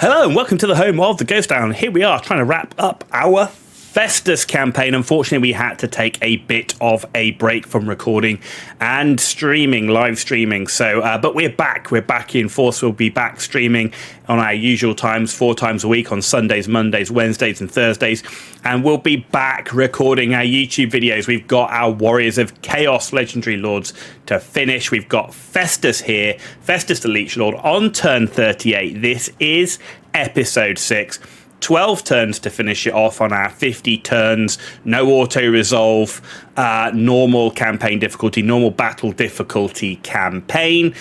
Hello and welcome to the home of the Ghost Town. Here we are trying to wrap up our Festus campaign. Unfortunately, we had to take a bit of a break from recording and streaming, live streaming. But we're back. We're back in force. We'll be back streaming on our usual times, 4 times a week on Sundays, Mondays, Wednesdays, and Thursdays. And we'll be back recording our YouTube videos. We've got our Warriors of Chaos Legendary Lords to finish. We've got Festus here, Festus the Leechlord on turn 38. This is episode 6. 12 turns to finish it off on our 50 turns, no auto-resolve, normal campaign difficulty, normal battle difficulty campaign,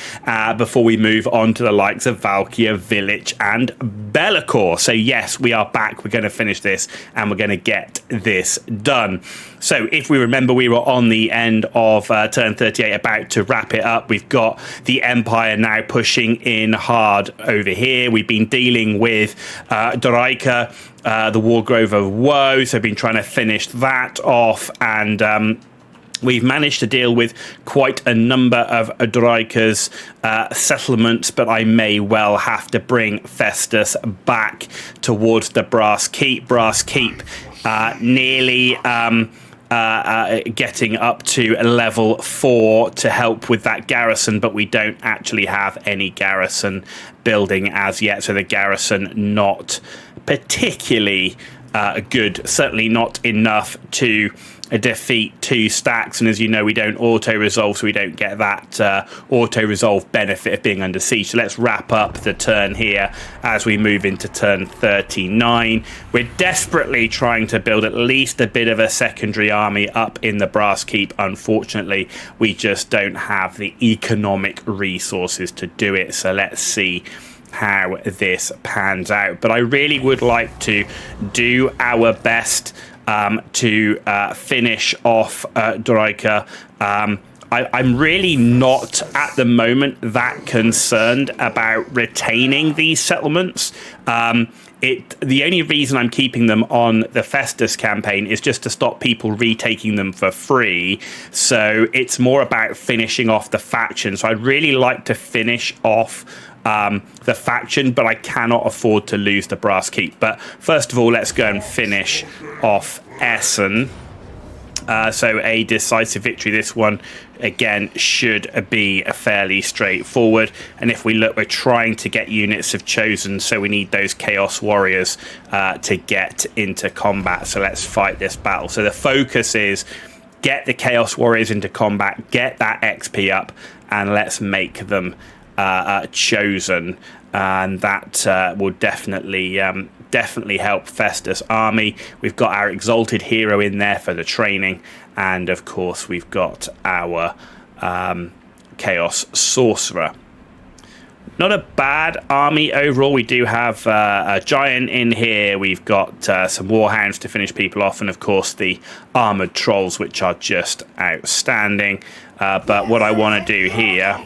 before we move on to the likes of Valkyria, Village, and Be'lakor. So yes, we are back. We're going to finish this, and we're going to get this done. So if we remember, we were on the end of turn 38, about to wrap it up. We've got the Empire now pushing in hard over here. We've been dealing with Doraika, the Wargrove of Woe, so been trying to finish that off, and we've managed to deal with quite a number of Doraika's settlements, but I may well have to bring Festus back towards the Brass Keep. Brass Keep nearly getting up to level 4 to help with that garrison, but we don't actually have any garrison building as yet, so the garrison not particularly good, certainly not enough to defeat 2 stacks, and as you know, we don't auto-resolve, so we don't get that auto-resolve benefit of being under siege. So let's wrap up the turn here as we move into turn 39. We're desperately trying to build at least a bit of a secondary army up in the Brass Keep. Unfortunately, we just don't have the economic resources to do it, so let's see how this pans out. But I really would like to do our best to finish off Doraika. I'm really not at the moment that concerned about retaining these settlements. The only reason I'm keeping them on the Festus campaign is just to stop people retaking them for free. So it's more about finishing off the faction. So I'd really like to finish off the faction, but I cannot afford to lose the Brass Keep. But first of all, let's go and finish off Essen. So a decisive victory. This one, again, should be fairly straightforward. And if we look, we're trying to get units of Chosen, so we need those Chaos Warriors to get into combat. So let's fight this battle. So the focus is get the Chaos Warriors into combat, get that XP up, and let's make them Chosen, and that will definitely help Festus' army. We've got our Exalted Hero in there for the training, and of course we've got our Chaos Sorcerer. Not a bad army overall. We do have a Giant in here. We've got some Warhounds to finish people off, and of course the Armoured Trolls, which are just outstanding. But what I want to do here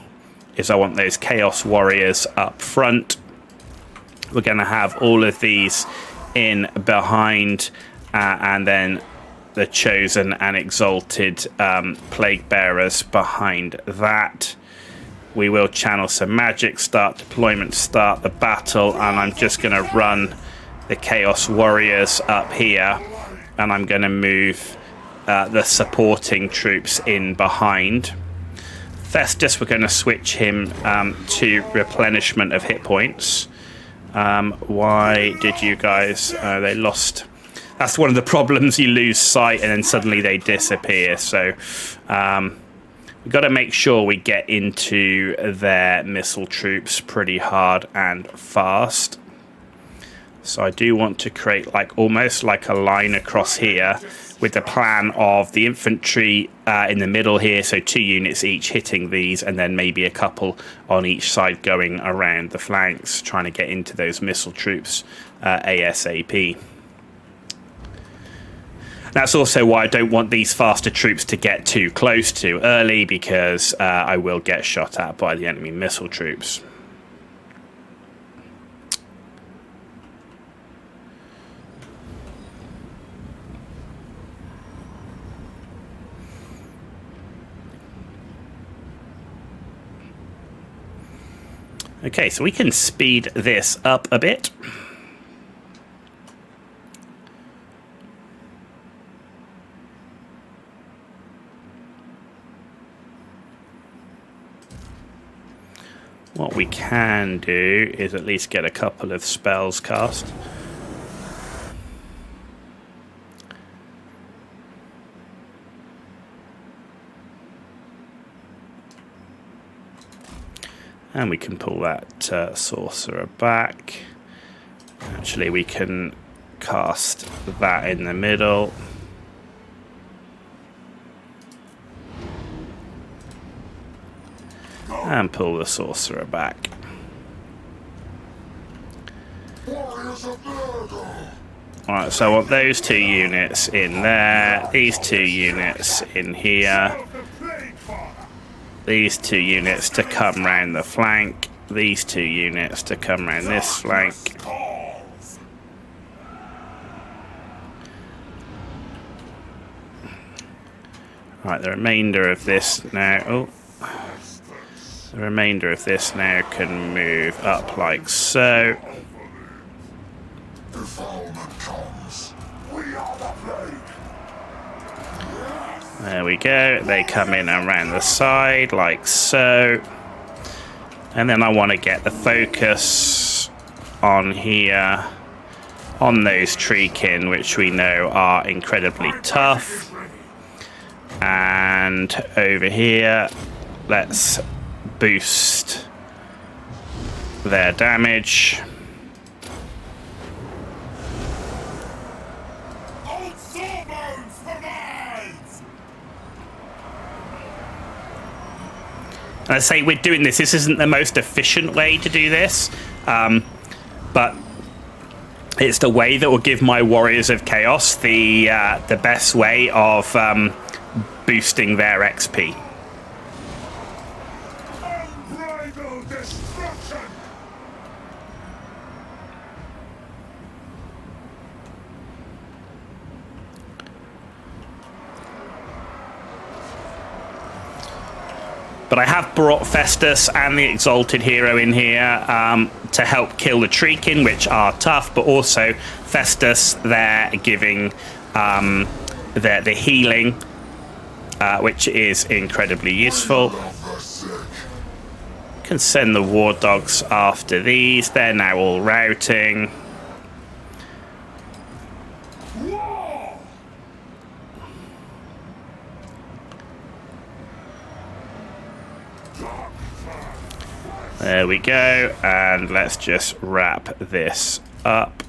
is I want those Chaos Warriors up front. We're going to have all of these in behind, and then the Chosen and Exalted Plague Bearers behind that. We will channel some magic, start deployment, start the battle, and I'm just going to run the Chaos Warriors up here, and I'm going to move the supporting troops in behind. Festus, we're going to switch him to replenishment of hit points. Why did you guys... they lost... That's one of the problems. You lose sight and then suddenly they disappear. So we've got to make sure we get into their missile troops pretty hard and fast. So I do want to create almost like a line across here, with the plan of the infantry in the middle here, so 2 units each hitting these, and then maybe a couple on each side going around the flanks, trying to get into those missile troops ASAP. That's also why I don't want these faster troops to get too close too early, because I will get shot at by the enemy missile troops. Okay, so we can speed this up a bit. What we can do is at least get a couple of spells cast. And we can pull that sorcerer back. Actually, we can cast that in the middle. And pull the sorcerer back. Alright, so I want those 2 units in there, these 2 units in here, these 2 units to come round the flank, these 2 units to come round this flank. Right, the remainder of this now. The remainder of this now can move up like so. There we go. They come in around the side like so. And then I want to get the focus on here, on those treekin, which we know are incredibly tough. And over here, let's boost their damage. And I say we're doing this. This isn't the most efficient way to do this, but it's the way that will give my Warriors of Chaos the best way of boosting their XP. But I have brought Festus and the Exalted Hero in here to help kill the Treekin, which are tough, but also Festus there giving the healing, which is incredibly useful. Can send the War Dogs after these. They're now all routing. There we go, and let's just wrap this up.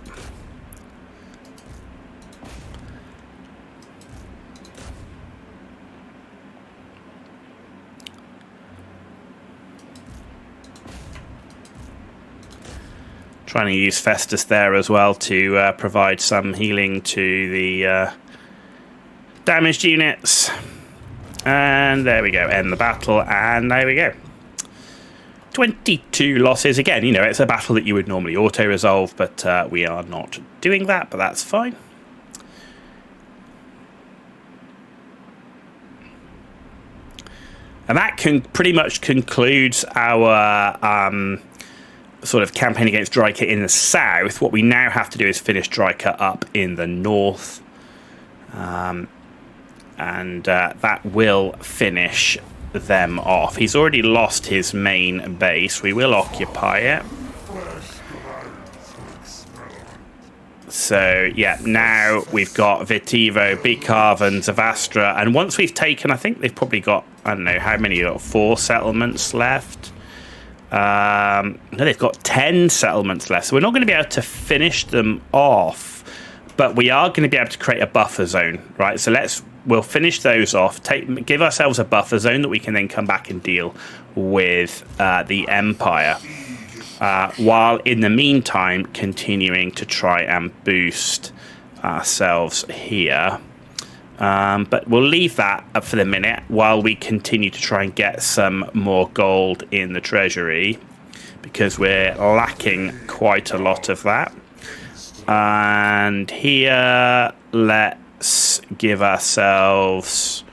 Trying to use Festus there as well to provide some healing to the damaged units. And there we go, end the battle, and there we go. 22 losses. Again, you know, it's a battle that you would normally auto-resolve, but we are not doing that, but that's fine. And that pretty much concludes our sort of campaign against Dryker in the south. What we now have to do is finish Dryker up in the north. And that will finish them off. He's already lost his main base. We will occupy it. So yeah, now we've got Vitivo, Bikarvan, Zavastra, and once we've taken, I think they've probably got, I don't know how many, got 4 settlements left. No, they've got 10 settlements left, so we're not going to be able to finish them off, but we are going to be able to create a buffer zone, right? So we'll finish those off, give ourselves a buffer zone that we can then come back and deal with the Empire, while in the meantime continuing to try and boost ourselves here. But we'll leave that up for the minute while we continue to try and get some more gold in the treasury, because we're lacking quite a lot of that. And here, let's give ourselves...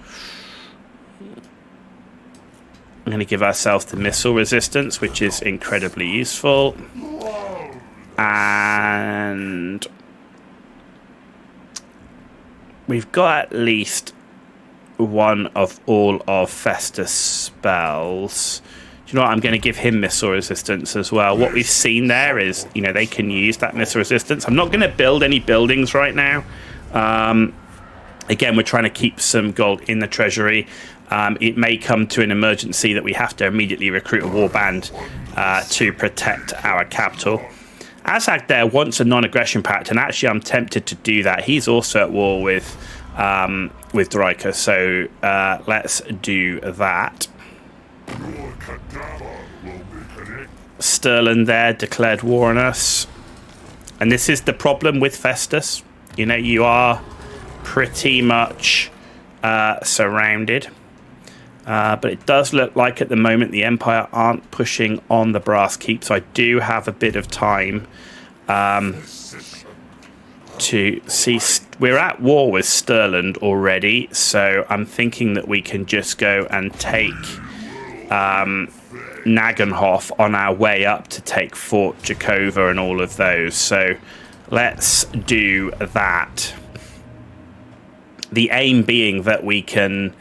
I'm going to give ourselves the missile resistance, which is incredibly useful. And we've got at least one of all of Festus' spells. Do you know what? I'm going to give him missile resistance as well. What we've seen there is, you know, they can use that missile resistance. I'm not going to build any buildings right now. Again, we're trying to keep some gold in the treasury. It may come to an emergency that we have to immediately recruit a warband to protect our capital. Azag there wants a non-aggression pact, and actually I'm tempted to do that. He's also at war with Draika, so let's do that. Stirland there declared war on us. And this is the problem with Festus. You know, you are pretty much surrounded. But it does look like at the moment the Empire aren't pushing on the Brass Keep, so I do have a bit of time to see. We're at war with Stirland already, so I'm thinking that we can just go and take Nagenhof on our way up to take Fort Jakova and all of those. So let's do that. The aim being that we can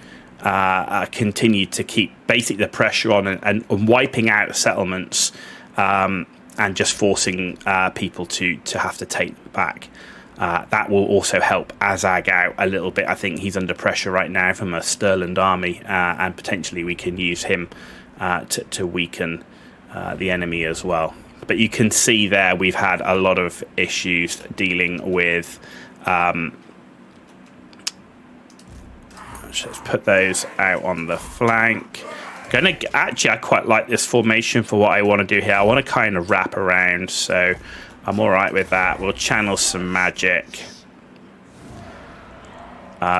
continue to keep basically the pressure on and wiping out settlements and just forcing people to have to take them back. That will also help Azag out a little bit. I think he's under pressure right now from a Stirland army, and potentially we can use him to weaken the enemy as well. But you can see there we've had a lot of issues dealing with. Let's put those out on the flank. Actually, I quite like this formation for what I want to do here. I want to kind of wrap around, so I'm all right with that. We'll channel some magic.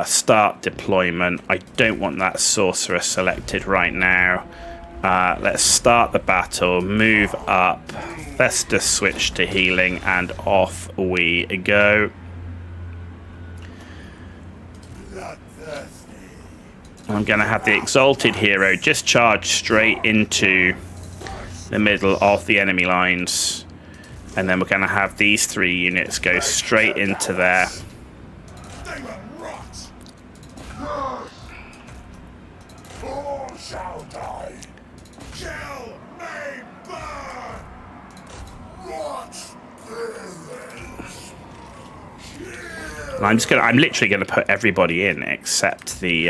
Start deployment. I don't want that sorcerer selected right now. Let's start the battle. Move up. Festus switch to healing, and off we go. I'm going to have the Exalted Hero just charge straight into the middle of the enemy lines. And then we're going to have these 3 units go straight into there. And I'm literally going to put everybody in except the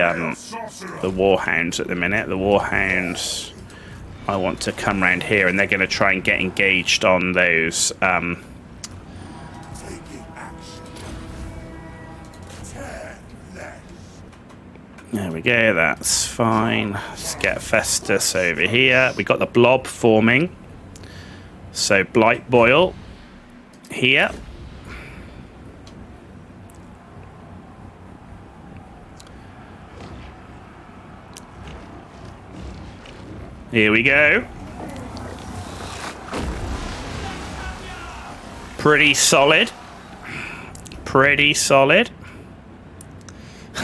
Warhounds at the minute. The Warhounds, I want to come around here, and they're going to try and get engaged on those. There we go. That's fine. Let's get Festus over here. We got the blob forming. So Blight Boil here. Here we go. Pretty solid. Pretty solid.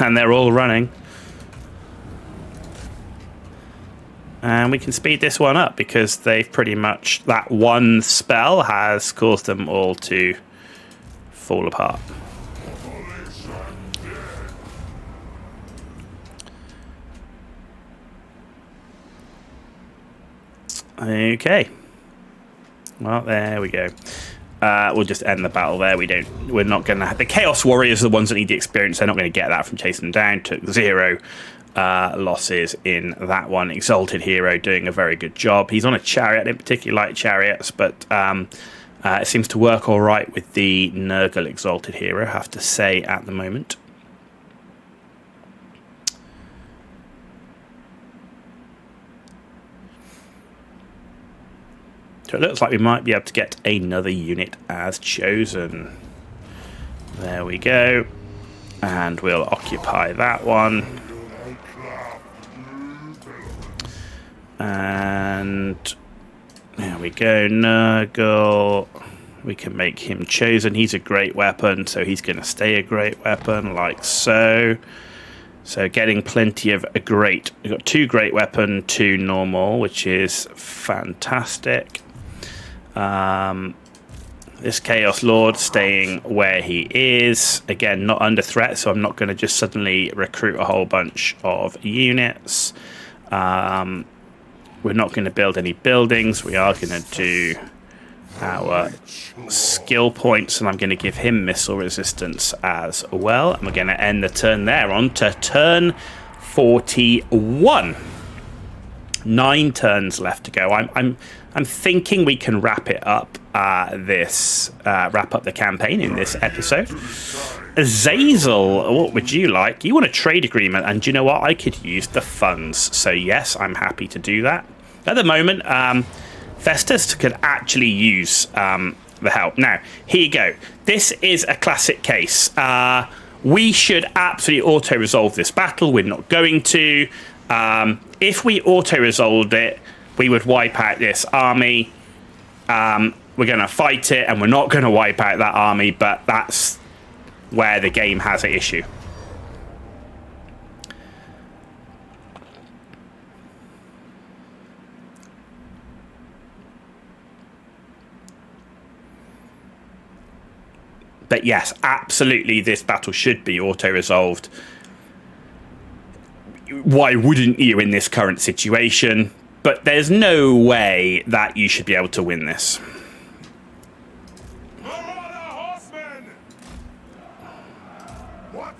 And they're all running. And we can speed this one up because they've pretty much... That one spell has caused them all to fall apart. Okay. Well, there we go. We'll just end the battle there. We're not going to have... The Chaos Warriors are the ones that need the experience. They're not going to get that from chasing them down. Took 0 losses in that one. Exalted Hero doing a very good job. He's on a chariot. I didn't particularly like chariots, but it seems to work all right with the Nurgle Exalted Hero, I have to say, at the moment. So it looks like we might be able to get another unit as chosen. There we go. And we'll occupy that one. And there we go. Nurgle. We can make him chosen. He's a great weapon, so he's going to stay a great weapon, like so. So getting plenty of a great. We've got 2 great weapon, 2 normal, which is fantastic. This Chaos Lord staying where he is. Again, not under threat, so I'm not going to just suddenly recruit a whole bunch of units. We're not going to build any buildings. We are going to do our skill points, and I'm going to give him missile resistance as well. And we're going to end the turn there. On to turn 41. 9 turns left to go. I'm thinking we can wrap it up. Wrap up the campaign in this episode. Azazel, what would you like? You want a trade agreement, and do you know what? I could use the funds. So yes, I'm happy to do that. At the moment, Festus could actually use the help. Now, here you go. This is a classic case. We should absolutely auto-resolve this battle. We're not going to. If we auto-resolved it, we would wipe out this army. We're going to fight it, and we're not going to wipe out that army, but that's where the game has an issue. But yes, absolutely, this battle should be auto-resolved. Why wouldn't you in this current situation? But there's no way that you should be able to win this. What?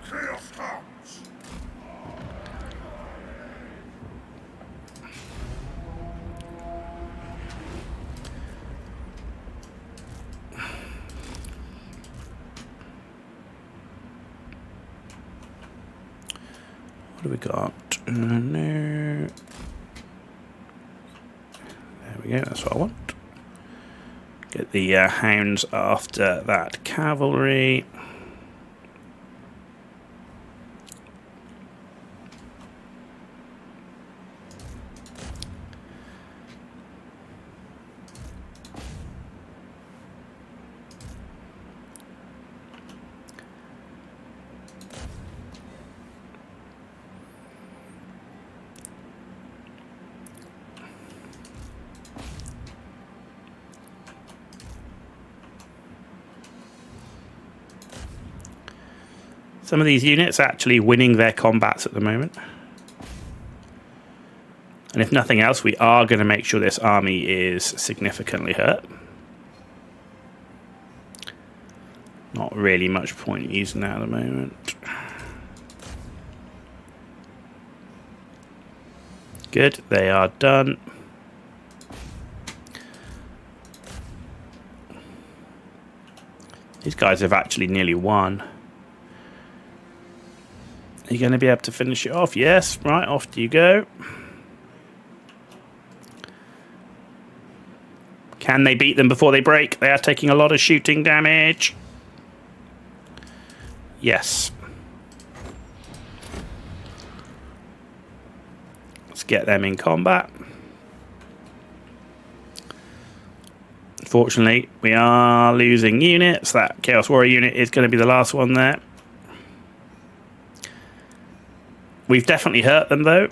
Chaos comes. What do we got? No. There we go, that's what I want. Get the hounds after that cavalry. Some of these units are actually winning their combats at the moment. And if nothing else, we are going to make sure this army is significantly hurt. Not really much point using that at the moment. Good, they are done. These guys have actually nearly won. Are you going to be able to finish it off? Yes. Right, off you go. Can they beat them before they break? They are taking a lot of shooting damage. Yes. Let's get them in combat. Unfortunately, we are losing units. That Chaos Warrior unit is going to be the last one there. We've definitely hurt them, though.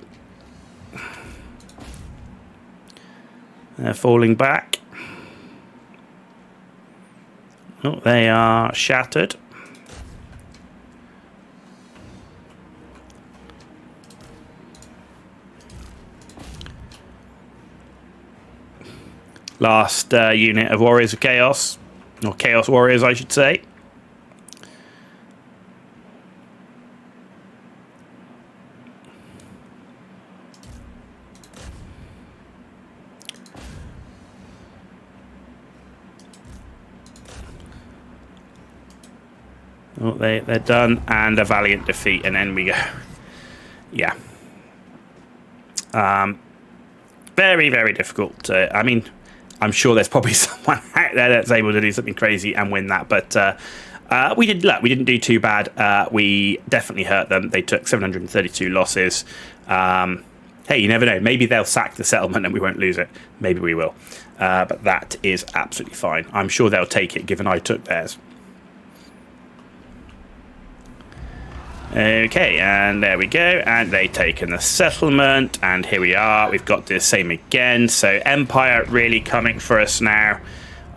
They're falling back. Oh, they are shattered. Last unit of Warriors of Chaos, or Chaos Warriors, I should say. Oh, they're done, and a valiant defeat, and then we go. Yeah. Very, very difficult. I mean, I'm sure there's probably someone out there that's able to do something crazy and win that, but we didn't do too bad. We definitely hurt them. They took 732 losses. Hey, you never know. Maybe they'll sack the settlement and we won't lose it. Maybe we will. But that is absolutely fine. I'm sure they'll take it, given I took theirs. Okay, and there we go. And they've taken the settlement. And here we are. We've got the same again. So Empire really coming for us now.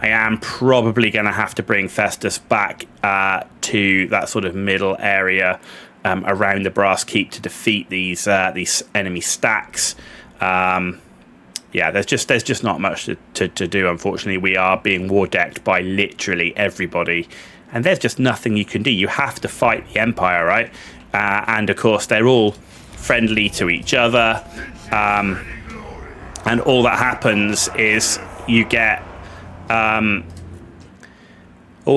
I am probably going to have to bring Festus back to that sort of middle area around the Brass Keep to defeat these enemy stacks. Yeah, there's just not much to do, unfortunately. We are being war decked by literally everybody. And there's just nothing you can do. You have to fight the Empire, right? And, of course, they're all friendly to each other. And all that happens is you get... all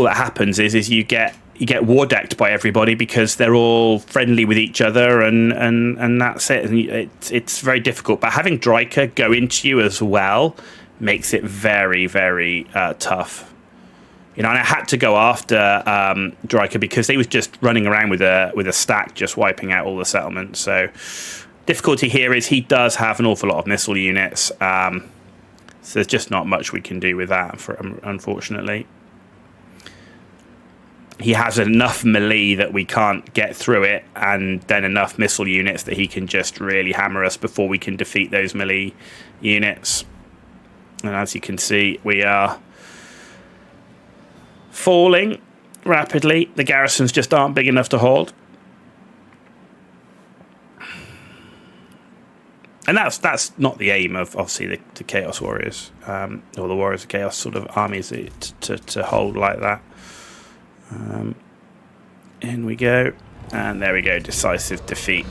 that happens is you get war decked by everybody because they're all friendly with each other, and that's it. And it's very difficult. But having Dryker go into you as well makes it very, very tough. You know, and I had to go after Dryker because he was just running around with a stack, just wiping out all the settlements. So difficulty here is he does have an awful lot of missile units. So there's just not much we can do with that, unfortunately. He has enough melee that we can't get through it, and then enough missile units that he can just really hammer us before we can defeat those melee units. And as you can see, we are falling rapidly. The garrisons just aren't big enough to hold. And that's not the aim of, obviously, the Chaos Warriors, or the Warriors of Chaos sort of armies to hold like that. In we go. And there we go. Decisive defeat.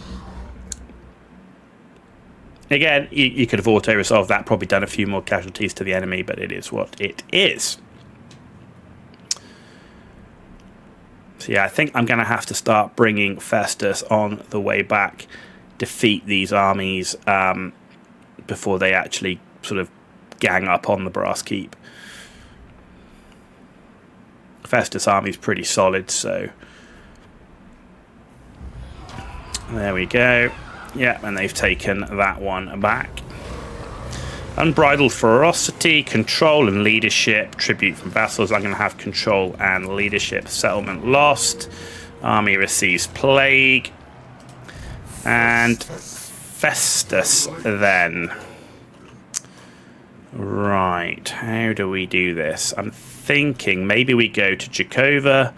Again, you could have auto-resolved that, probably done a few more casualties to the enemy, but it is what it is. So yeah, I think I'm going to have to start bringing Festus on the way back, defeat these armies before they actually sort of gang up on the Brass Keep. Festus army's pretty solid, so there we go. Yeah, and they've taken that one back. Unbridled ferocity, control and leadership, tribute from vassals. I'm going to have control and leadership. Settlement lost. Army receives plague. And Festus then. Right, how do we do this? I'm thinking maybe we go to Jakova,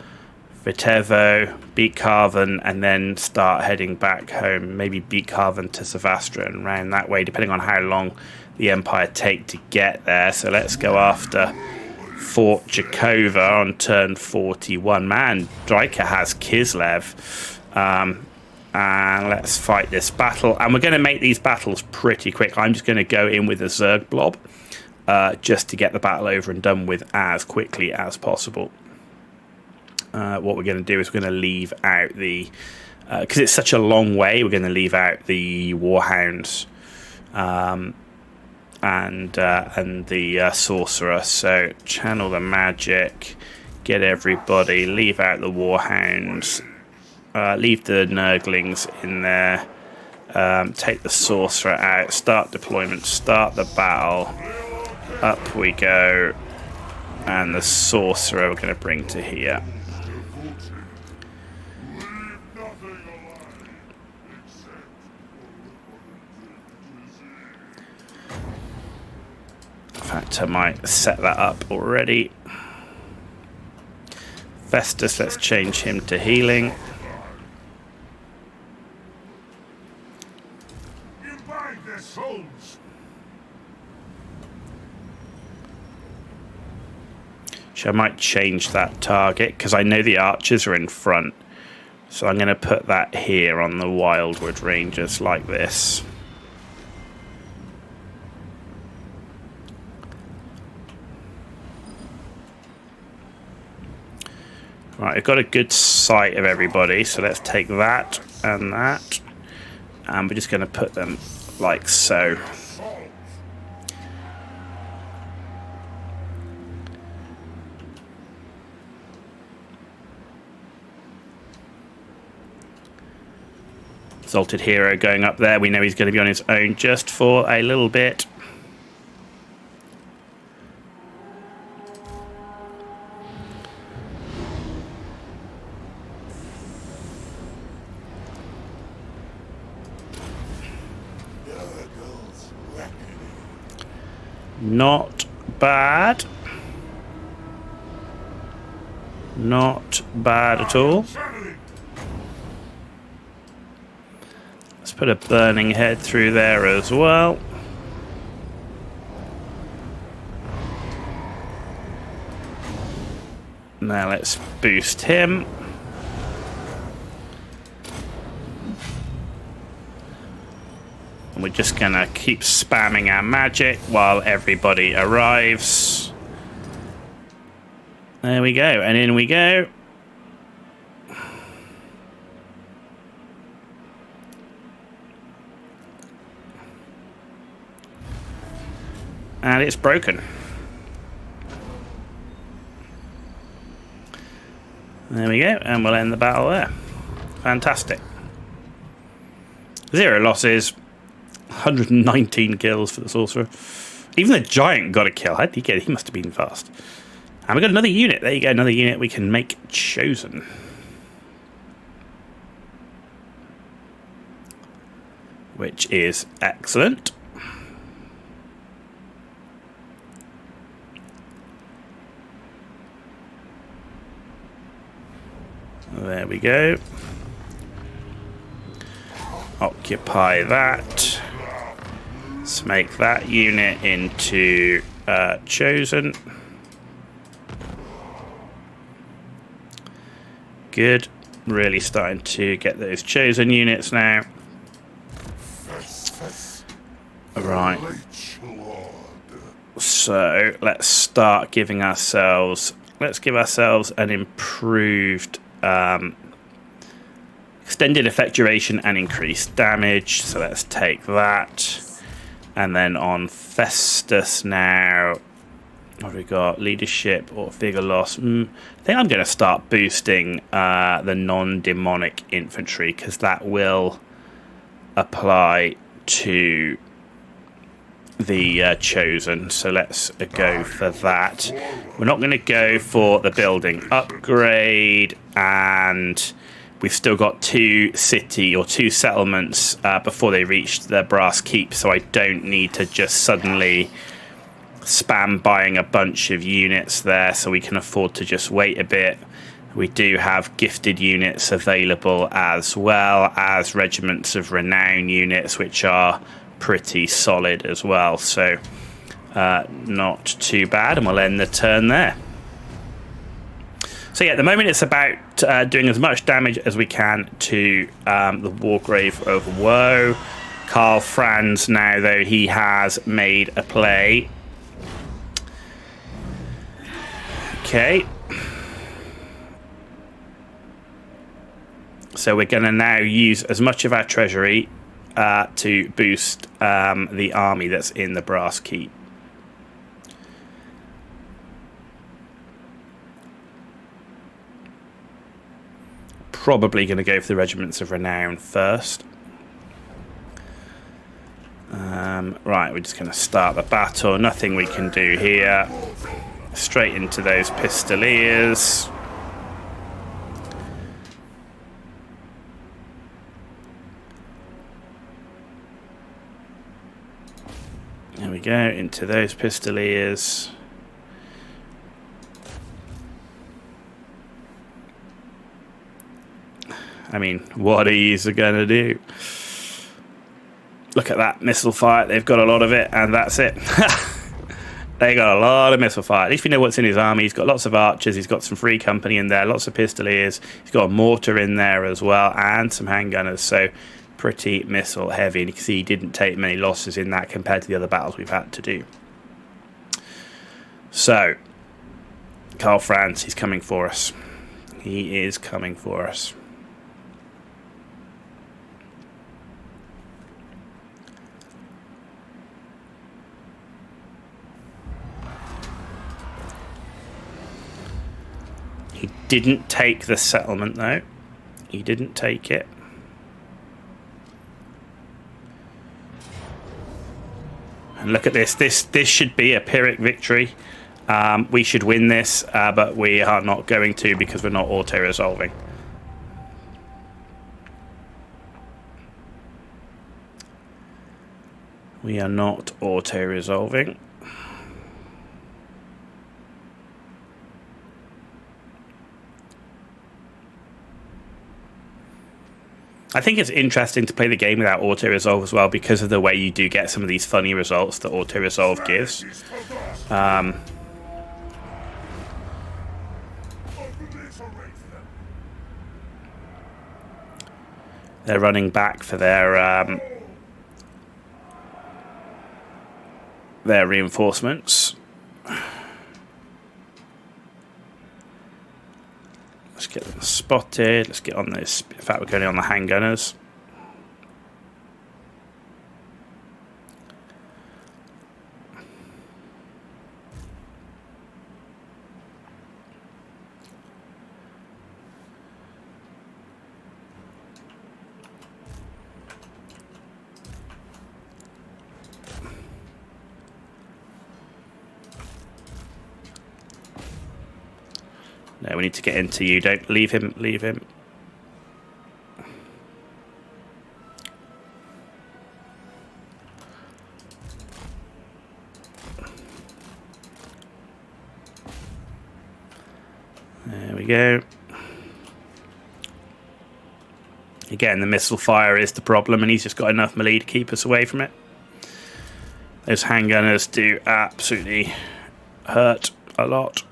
Vitevo, beat Carven, and then start heading back home. Maybe beat Carven to Savastra and round that way, depending on how long the Empire take to get there. So let's go after Fort Jakova on turn 41. Man, Dryker has Kislev. And let's fight this battle. And we're going to make these battles pretty quick. I'm just going to go in with a Zerg blob just to get the battle over and done with as quickly as possible. What we're going to do is we're going to leave out the... because it's such a long way, we're going to leave out the Warhounds and the Sorcerer. So channel the magic, get everybody, leave out the Warhounds, leave the Nurglings in there, take the Sorcerer out, start deployment, start the battle, up we go, and the Sorcerer we're going to bring to here. In fact, I might set that up already. Festus, let's change him to healing. So I might change that target because I know the archers are in front. So I'm going to put that here on the Wildwood Rangers like this. Right, I've got a good sight of everybody, so let's take that and that. And we're just going to put them like so. Exalted Hero going up there. We know he's going to be on his own just for a little bit. Not bad. Not bad at all. Let's put a burning head through there as well. Now let's boost him. And we're just going to keep spamming our magic while everybody arrives. There we go, and in we go. And it's broken. There we go, and we'll end the battle there. Fantastic. 0 losses, 119 kills for the sorcerer. Even the giant got a kill. How did he get it? He must have been fast. And we got another unit. There you go, another unit we can make chosen. Which is excellent. There we go. Occupy that. Let's make that unit into chosen. Good. Really starting to get those chosen units now. Right. So let's start giving ourselves. Let's give ourselves an improved extended effect duration and increased damage. So let's take that. And then on Festus now. What have we got? Leadership or figure loss. I think I'm going to start boosting the non-demonic infantry because that will apply to the chosen. So let's go for that. We're not going to go for the building upgrade, and we've still got 2 settlements before they reach the Brass Keep, so I don't need to just suddenly spam buying a bunch of units there, so we can afford to just wait a bit. We do have gifted units available as well as regiments of renown units, which are pretty solid as well, so not too bad, and we'll end the turn there. So yeah, at the moment it's about doing as much damage as we can to the Wargrave of Woe. Karl Franz now, though, he has made a play. Okay. So we're going to now use as much of our treasury to boost the army that's in the Brass Keep. Probably going to go for the regiments of renown first. Right, we're just going to start the battle. Nothing we can do here. Straight into those pistoliers. There we go, into those pistoliers. I mean, what are you going to do? Look at that missile fire. They've got a lot of it, and that's it. They got a lot of missile fire. At least we know what's in his army. He's got lots of archers. He's got some free company in there, lots of pistoliers. He's got a mortar in there as well, and some handgunners. So pretty missile heavy. And you can see he didn't take many losses in that compared to the other battles we've had to do. So, Karl Franz, he's coming for us. He is coming for us. He didn't take the settlement, though. He didn't take it. And look at this. This should be a Pyrrhic victory. We should win this, but we are not going to because we're not auto-resolving. We are not auto-resolving. I think it's interesting to play the game without auto-resolve as well because of the way you do get some of these funny results that auto-resolve gives. They're running back for their reinforcements. Let's get them spotted. Let's get on this. In fact, we're going on the handgunners. No, we need to get into you. Don't leave him. Leave him. There we go. Again, the missile fire is the problem, and he's just got enough melee to keep us away from it. Those handgunners do absolutely hurt a lot.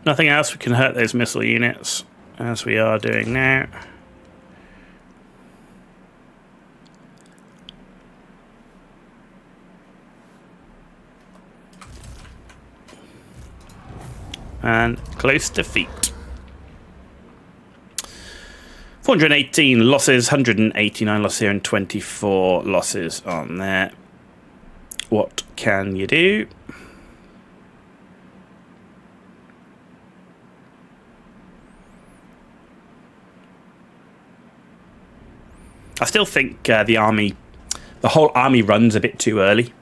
Nothing else, we can hurt those missile units, as we are doing now. And close defeat. 418 losses, 189 losses here, and 24 losses on there. What can you do? I still think the whole army runs a bit too early.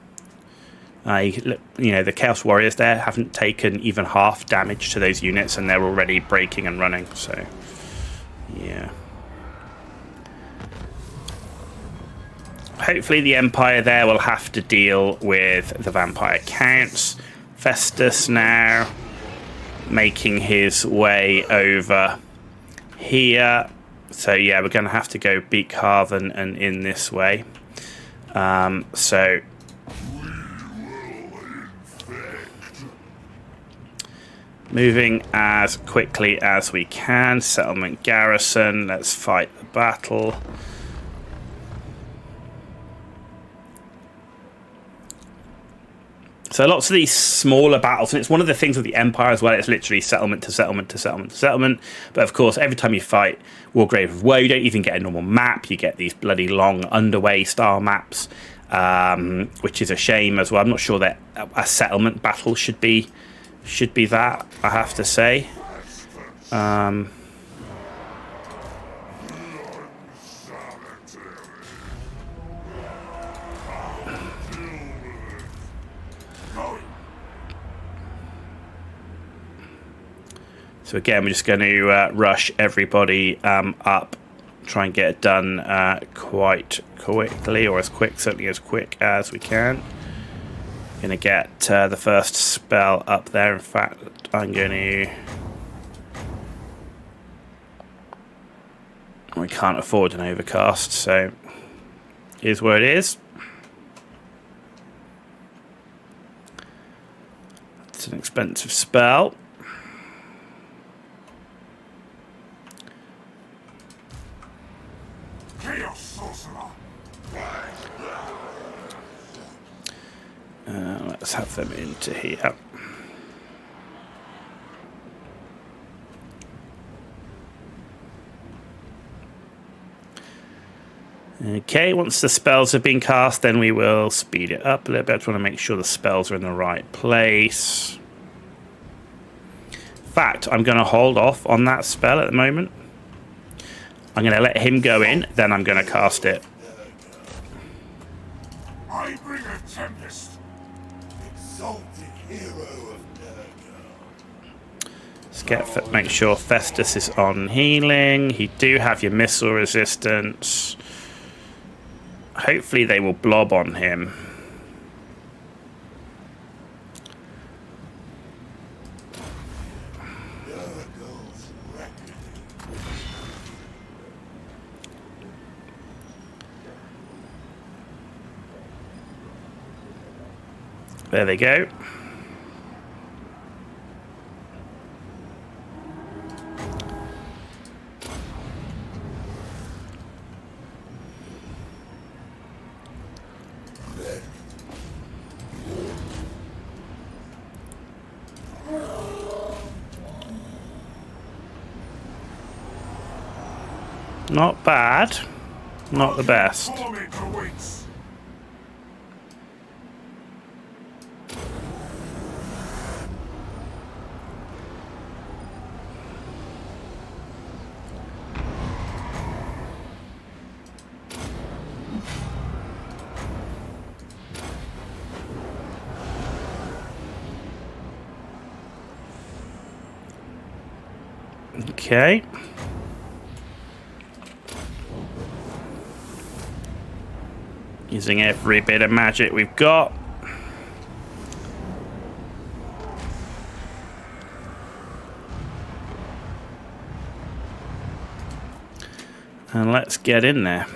The Chaos Warriors there haven't taken even half damage to those units, and they're already breaking and running. So, yeah. Hopefully, the Empire there will have to deal with the Vampire Counts. Festus now making his way over here. So yeah, we're going to have to go Beak Haven and in this way. So moving as quickly as we can. Settlement garrison. Let's fight the battle. So lots of these smaller battles, and it's one of the things with the Empire as well, it's literally settlement to settlement to settlement to settlement. But of course, every time you fight Wargrave of Woe, you don't even get a normal map. You get these bloody long underway style maps, which is a shame as well. I'm not sure that a settlement battle should be that, I have to say. So again, we're just going to rush everybody up, try and get it done quite quickly, or certainly as quick as we can. Going to get the first spell up there. In fact, I'm going to... We can't afford an overcast, so here's where it is. It's an expensive spell. Let's have them into here. Okay, once the spells have been cast, then we will speed it up a little bit. I just want to make sure the spells are in the right place. In fact, I'm going to hold off on that spell at the moment. I'm going to let him go in, then I'm going to cast it. I bring a tempest, exalted hero of Nurgle. Make sure Festus is on healing. You do have your missile resistance. Hopefully they will blob on him. There they go. Not bad. Not the best. Torment awaits. Okay. Using every bit of magic we've got. And let's get in there.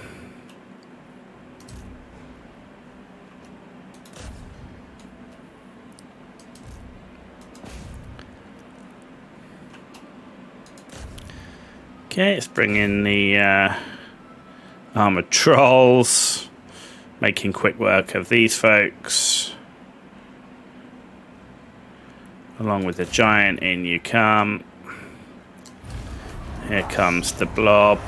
Okay, let's bring in the armored trolls. Making quick work of these folks. Along with the giant, in you come. Here comes the blob.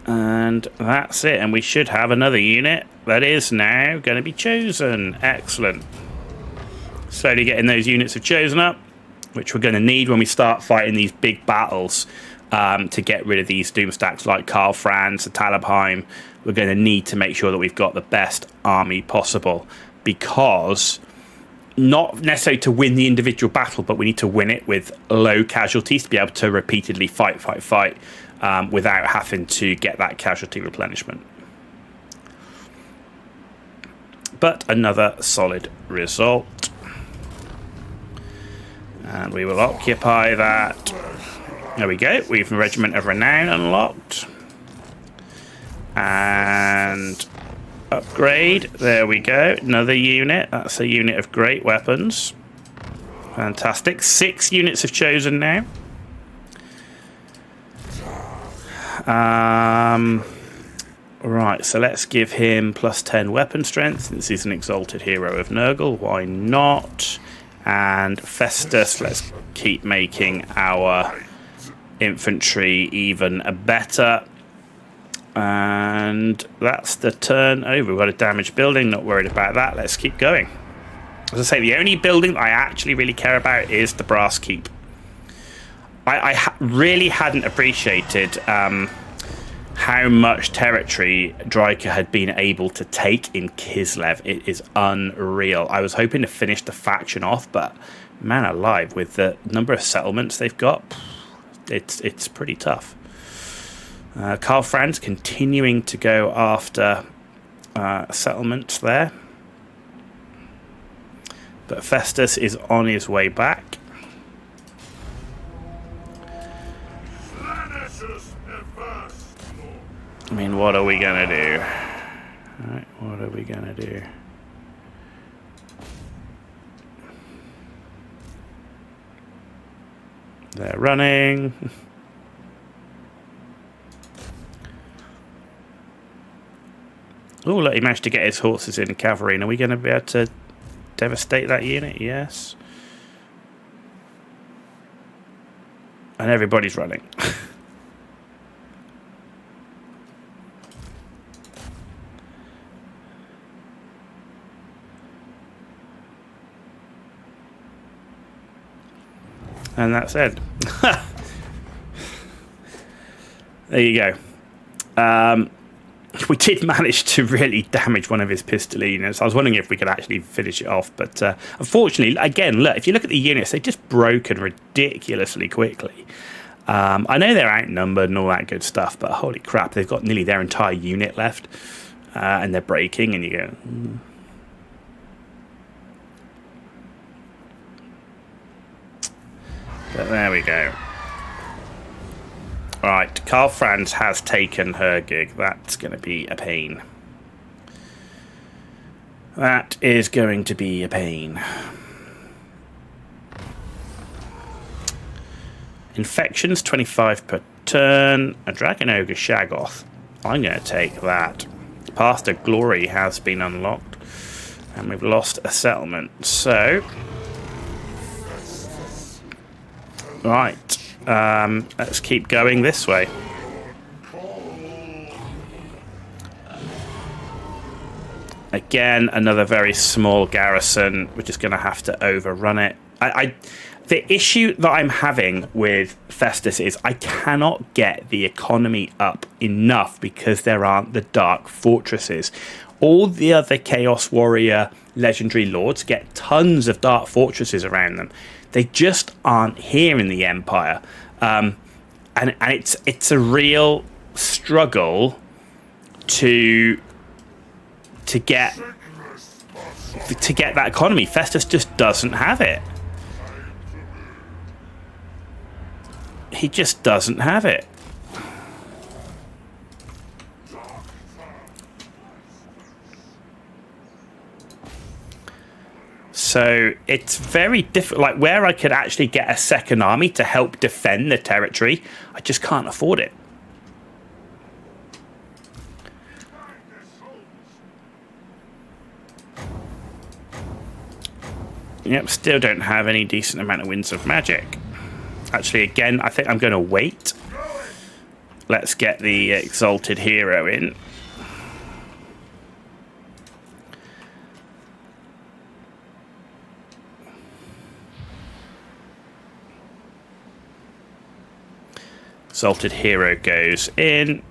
And that's it. And we should have another unit that is now going to be chosen. Excellent. Slowly getting those units of chosen up, which we're going to need when we start fighting these big battles. To get rid of these doomstacks like Karl Franz, Talabheim. We're going to need to make sure that we've got the best army possible, because not necessarily to win the individual battle, but we need to win it with low casualties to be able to repeatedly fight without having to get that casualty replenishment. But another solid result. And we will occupy that. There we go. We've a Regiment of Renown unlocked. And upgrade. There we go. Another unit. That's a unit of great weapons. Fantastic. 6 units have chosen now. Right, so let's give him plus 10 weapon strength since he's an exalted hero of Nurgle. Why not? And Festus, let's keep making our infantry even better. And that's the turn over. We've got a damaged building, not worried about that. Let's keep going. As I say, the only building I actually really care about is the Brass Keep. I really hadn't appreciated how much territory Dryker had been able to take in Kislev. It is unreal. I was hoping to finish the faction off, but man alive, with the number of settlements they've got, it's pretty tough. Karl Franz continuing to go after settlements there. But Festus is on his way back. I mean, what are we going to do? Alright, what are we going to do? They're running. Oh, look, he managed to get his horses in cavalry. And are we going to be able to devastate that unit? Yes. And everybody's running. And that's it. There you go. we did manage to really damage one of his pistol units. I was wondering if we could actually finish it off, but unfortunately, again, look, if you look at the units, they're just broken ridiculously quickly. I know they're outnumbered and all that good stuff, but holy crap, they've got nearly their entire unit left, and they're breaking, and you go... But there we go. Right, Karl Franz has taken her gig. That's going to be a pain. That is going to be a pain. Infections, 25 per turn. A Dragon Ogre Shaggoth. I'm going to take that. Path to Glory has been unlocked. And we've lost a settlement. So... Right, let's keep going this way. Again, another very small garrison. We're just going to have to overrun it. The issue that I'm having with Festus is I cannot get the economy up enough because there aren't the dark fortresses. All the other Chaos Warrior legendary lords get tons of dark fortresses around them. They just aren't here in the Empire, and it's a real struggle to get that economy. Festus just doesn't have it. He just doesn't have it. So it's very difficult. Like where I could actually get a second army to help defend the territory, I just can't afford it. Yep, still don't have any decent amount of Winds of Magic. Actually, again, I think I'm going to wait. Let's get the Exalted Hero in. Exalted Hero goes in.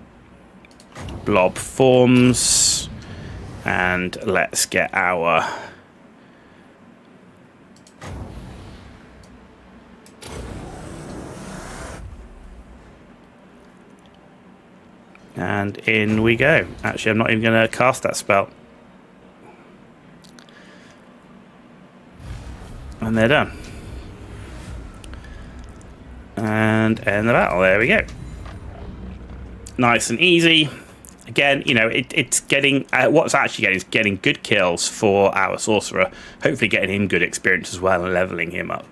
Blob forms. And let's get our... And in we go. Actually, I'm not even going to cast that spell. And they're done. And end the battle. There we go. Nice and easy. Again, you know, it's getting... what's actually getting is getting good kills for our Sorcerer. Hopefully getting him good experience as well and leveling him up.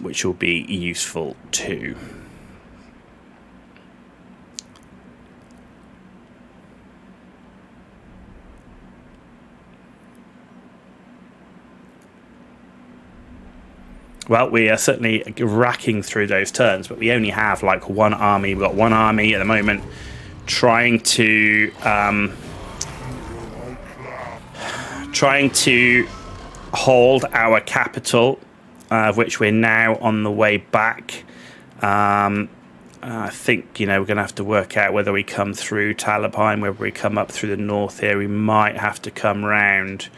Which will be useful too. Well, we are certainly racking through those turns, but we only have like one army. We've got one army at the moment trying to hold our capital, of which we're now on the way back. I think, you know, we're going to have to work out whether we come through Talabheim, whether we come up through the north here. We might have to come round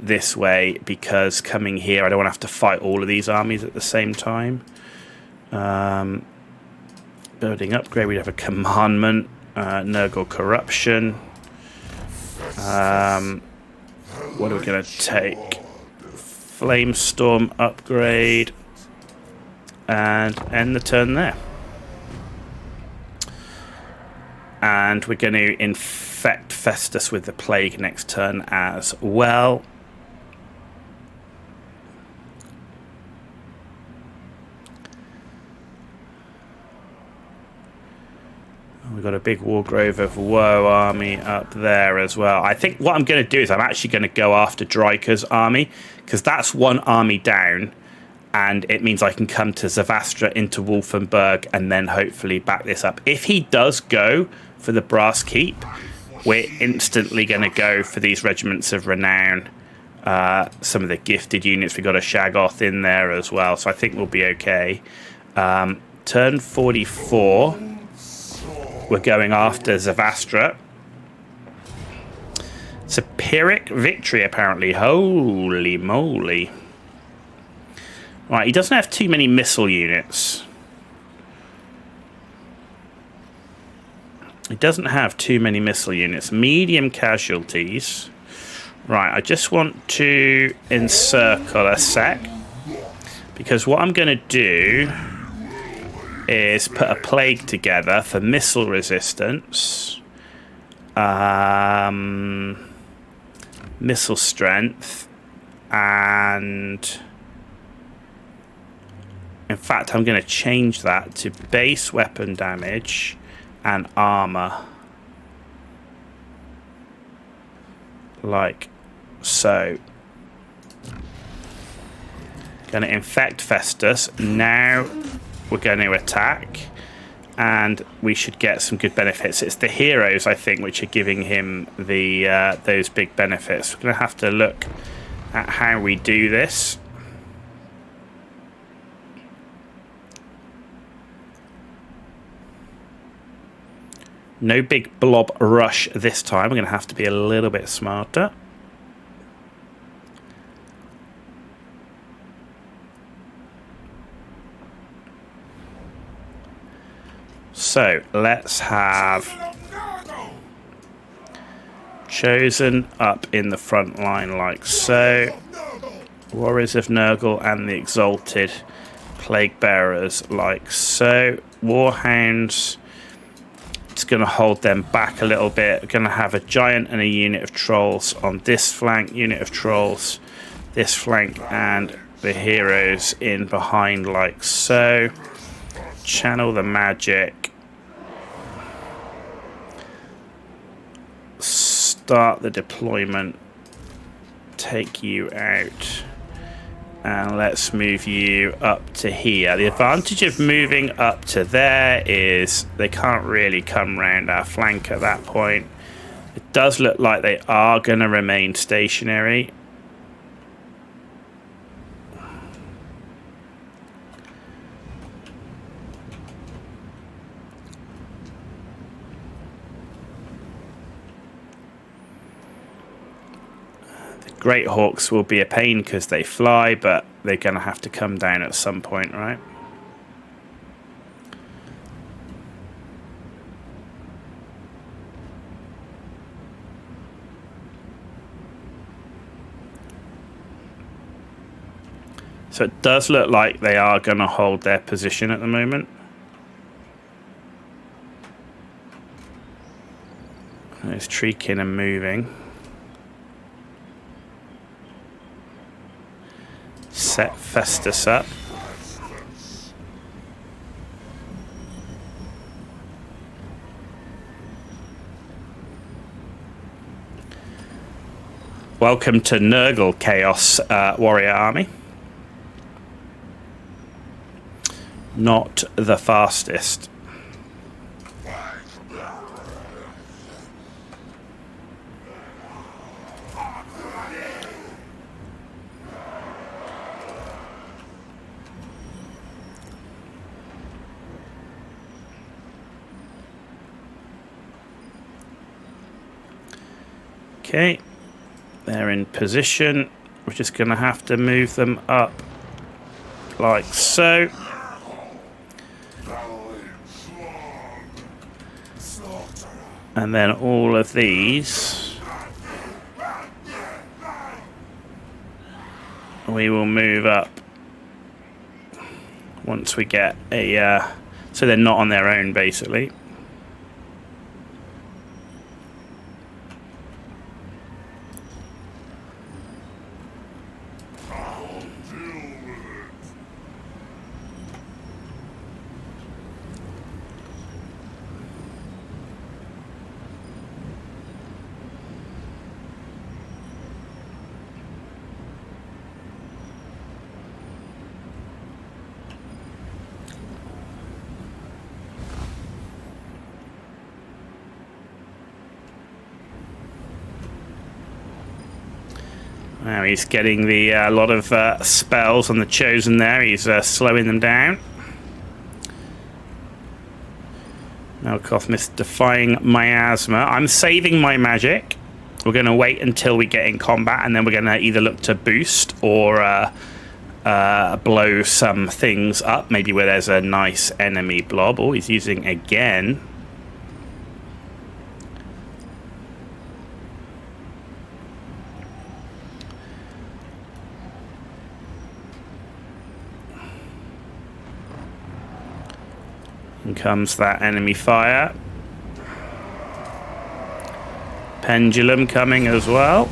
this way, because coming here I don't want to have to fight all of these armies at the same time. Building upgrade, we have a commandment, Nurgle corruption. What are we going to take? Flamestorm upgrade, and end the turn there. And we're going to infect Festus with the plague next turn as well. We've got a big Wargrove of Woe army up there as well. I think what I'm going to do is I'm actually going to go after Dryker's army, because that's one army down, and it means I can come to Zavastra into Wolfenburg and then hopefully back this up. If he does go for the Brass Keep, we're instantly going to go for these Regiments of Renown. Some of the gifted units, we've got a Shaggoth in there as well, so I think we'll be okay. Turn 44, we're going after Zavastra. It's a Pyrrhic victory, apparently. Holy moly. Right, he doesn't have too many missile units. He doesn't have too many missile units. Medium casualties. Right, I just want to encircle a sec. Because what I'm going to do is put a plague together for missile resistance. Missile strength. And... in fact, I'm going to change that to base weapon damage and armor. Like so. Going to infect Festus. Now we're going to attack. And we should get some good benefits. It's the heroes, I think, which are giving him the those big benefits. We're going to have to look at how we do this. No big blob rush this time. We're going to have to be a little bit smarter. So, let's have Chosen up in the front line like so. Warriors of Nurgle and the Exalted Plague Bearers like so. Warhounds... it's going to hold them back a little bit. We're going to have a giant and a unit of trolls on this flank, unit of trolls, this flank, and the heroes in behind like so. Channel the magic. Start the deployment. Take you out. And let's move you up to here. The advantage of moving up to there is they can't really come round our flank at that point. It does look like they are going to remain stationary. Great Hawks will be a pain because they fly, but they're going to have to come down at some point, right? So it does look like they are going to hold their position at the moment. It's treaking and moving. Set Festus up. Welcome to Nurgle Chaos Warrior Army. Not the fastest. Okay, they're in position. We're just going to have to move them up like so. And then all of these we will move up once we get a so they're not on their own basically. Now he's getting the lot of spells on the Chosen there. He's slowing them down. Melkoth Mist defying miasma. I'm saving my magic. We're going to wait until we get in combat, and then we're going to either look to boost or blow some things up, maybe where there's a nice enemy blob. Oh, he's using again. In comes that enemy fire. Pendulum coming as well.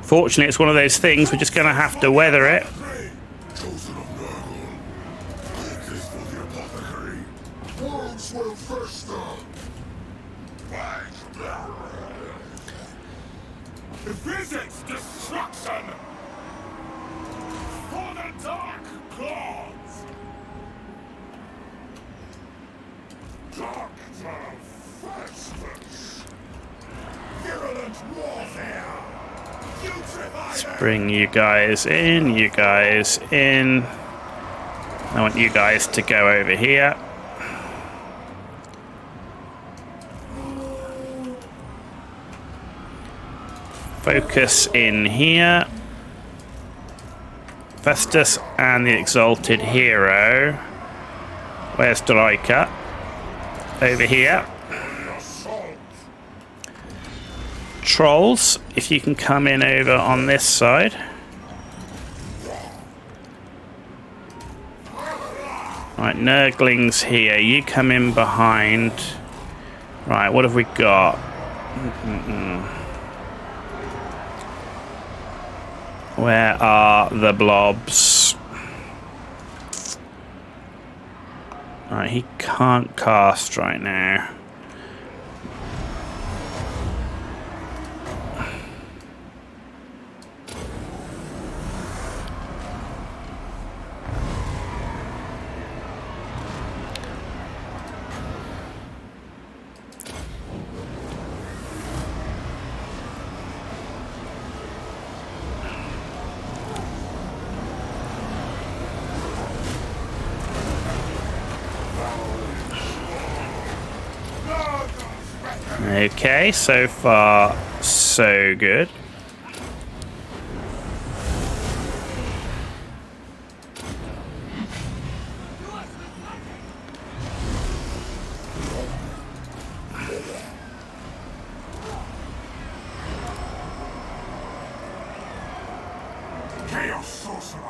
Fortunately, it's one of those things, we're just going to have to weather it. The visit's destruction for the dark gods. Dr. Festus. Virulent warfare. Let's bring you guys in, you guys in. I want you guys to go over here. Focus in here. Festus and the Exalted Hero. Where's Dryka? Over here. Trolls, if you can come in over on this side. Right, Nurglings here. You come in behind. Right, what have we got? Where are the blobs? Right, he can't cast right now. Okay, so far, so good. Chaos sorcerer.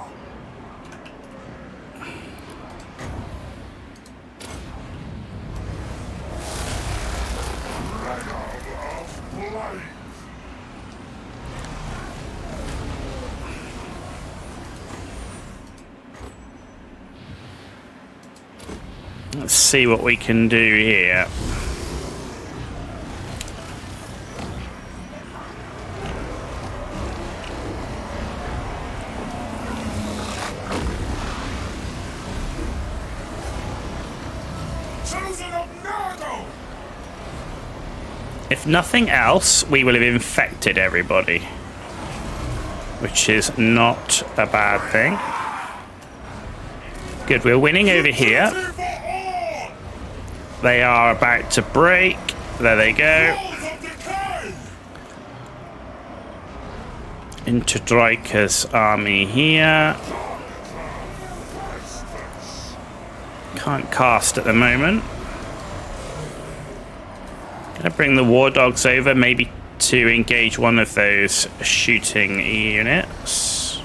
Let's see what we can do here. If nothing else, we will have infected everybody, which is not a bad thing. Good, we're winning over here. They are about to break. There they go. Into Dryka's army here. Can't cast at the moment. Gonna bring the war dogs over, maybe to engage one of those shooting units.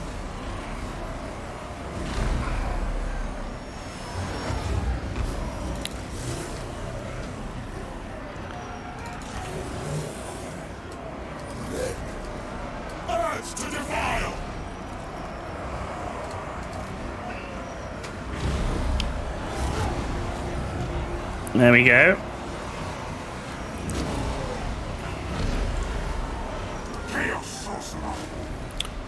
There we go.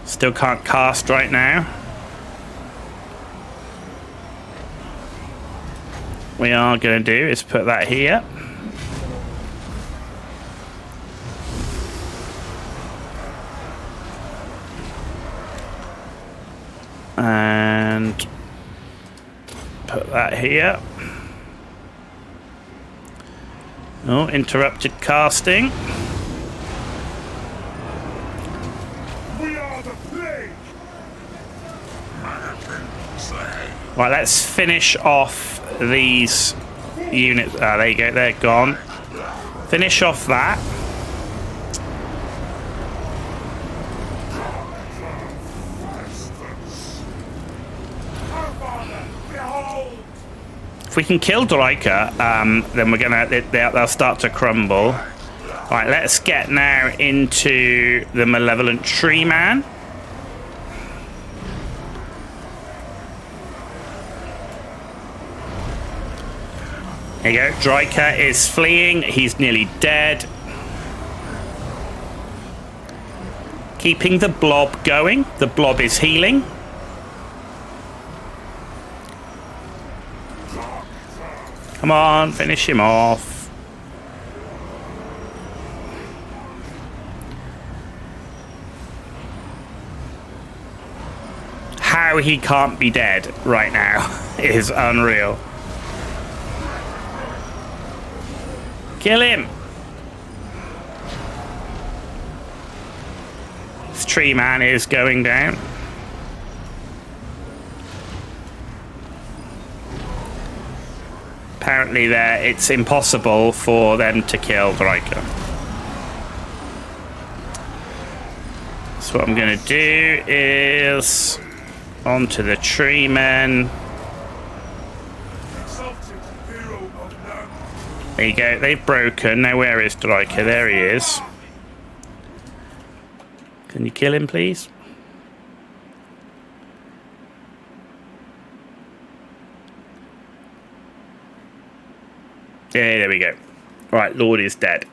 Still can't cast right now. What we are going to do is put that here. And put that here. Oh, interrupted casting. We are the plague. Right, let's finish off these units. Ah, there you go, they're gone. Finish off that. If we can kill Dryker, then we're gonna they'll start to crumble. Right, let's get now into the Malevolent Tree Man. There you go. Dryker is fleeing. He's nearly dead. Keeping the blob going. The blob is healing. Come on, finish him off. How he can't be dead right now is unreal. Kill him. This tree man is going down. Apparently it's impossible for them to kill Dryker. So what I'm going to do is onto the tree men. There you go, they've broken. Now where is Dryker? There he is. Can you kill him, please? Yeah, there we go. Right, Lord is dead.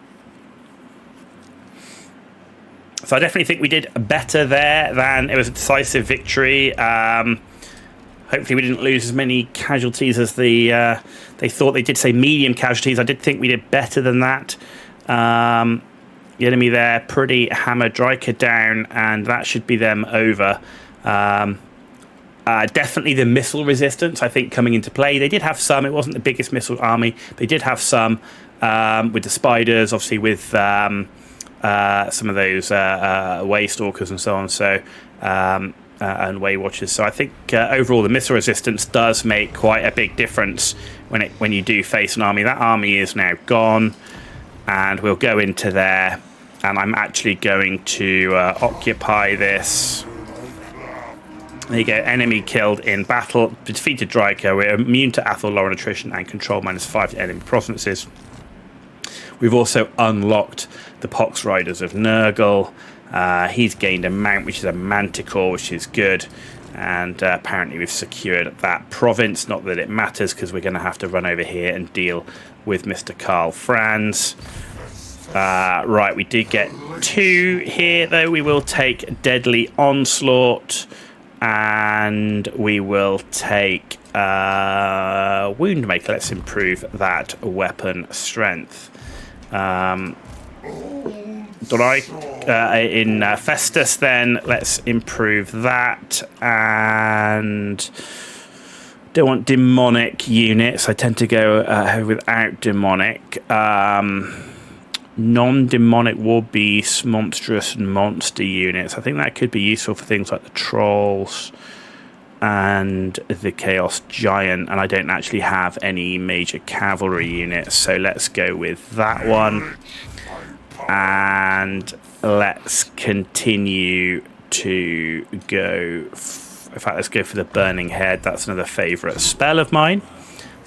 So I definitely think we did better there than it was a decisive victory. Hopefully we didn't lose as many casualties as they thought. They did say medium casualties. I did think we did better than that. The enemy there pretty hammered. Dryker down, and that should be them over. Definitely the missile resistance, I think, coming into play. They did have some. It wasn't the biggest missile army. They did have some with the spiders, obviously with some of those way stalkers and so on. So and way watchers. So I think overall the missile resistance does make quite a big difference when you do face an army. That army is now gone, and we'll go into there. And I'm actually going to occupy this. There you go, enemy killed in battle, defeated Dryker. We're immune to Athel, Lauren attrition, and control -5 to enemy provinces. We've also unlocked the Pox Riders of Nurgle. He's gained a mount, which is a Manticore, which is good. And apparently we've secured that province. Not that it matters, because we're going to have to run over here and deal with Mr. Karl Franz. Right, we did get 2 here, though. We will take Deadly Onslaught. And we will take Woundmaker. Let's improve that weapon strength. In Festus, then let's improve that. And don't want demonic units. I tend to go without demonic. Non-demonic war beasts, monstrous and monster units. I think that could be useful for things like the trolls and the chaos giant. And I don't actually have any major cavalry units, so let's go with that one. And let's continue to go. In fact, let's go for the Burning Head. That's another favourite spell of mine.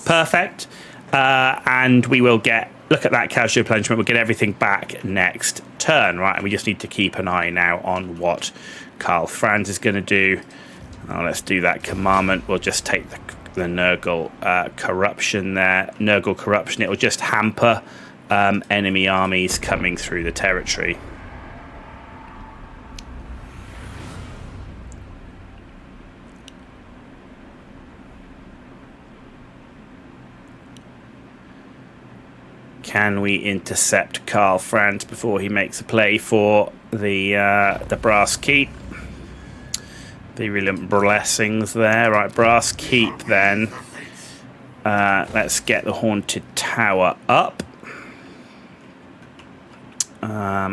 Perfect. And we will look at that casualty replenishment. We'll get everything back next turn, right? And we just need to keep an eye now on what Karl Franz is going to do. Let's do that commandment. We'll just take the Nurgle corruption there. Nurgle corruption. It will just hamper enemy armies coming through the territory. Can we intercept Karl Franz before he makes a play for the Brass Keep? Virulent blessings there. Right, Brass Keep then. Let's get the Haunted Tower up.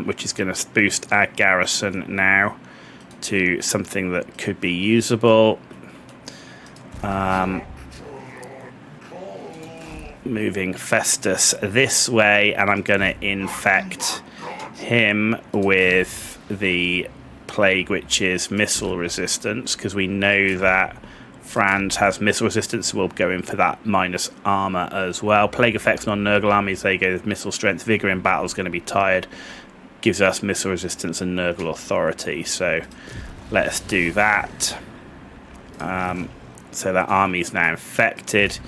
which is going to boost our garrison now to something that could be usable. Moving Festus this way, and I'm going to infect him with the plague, which is missile resistance, because we know that Franz has missile resistance, so we'll go in for that minus armor as well. Plague effects on Nurgle armies, there you go. Missile strength, vigor in battle is going to be tired. Gives us missile resistance and Nurgle authority, so let's do that. So that army's now infected.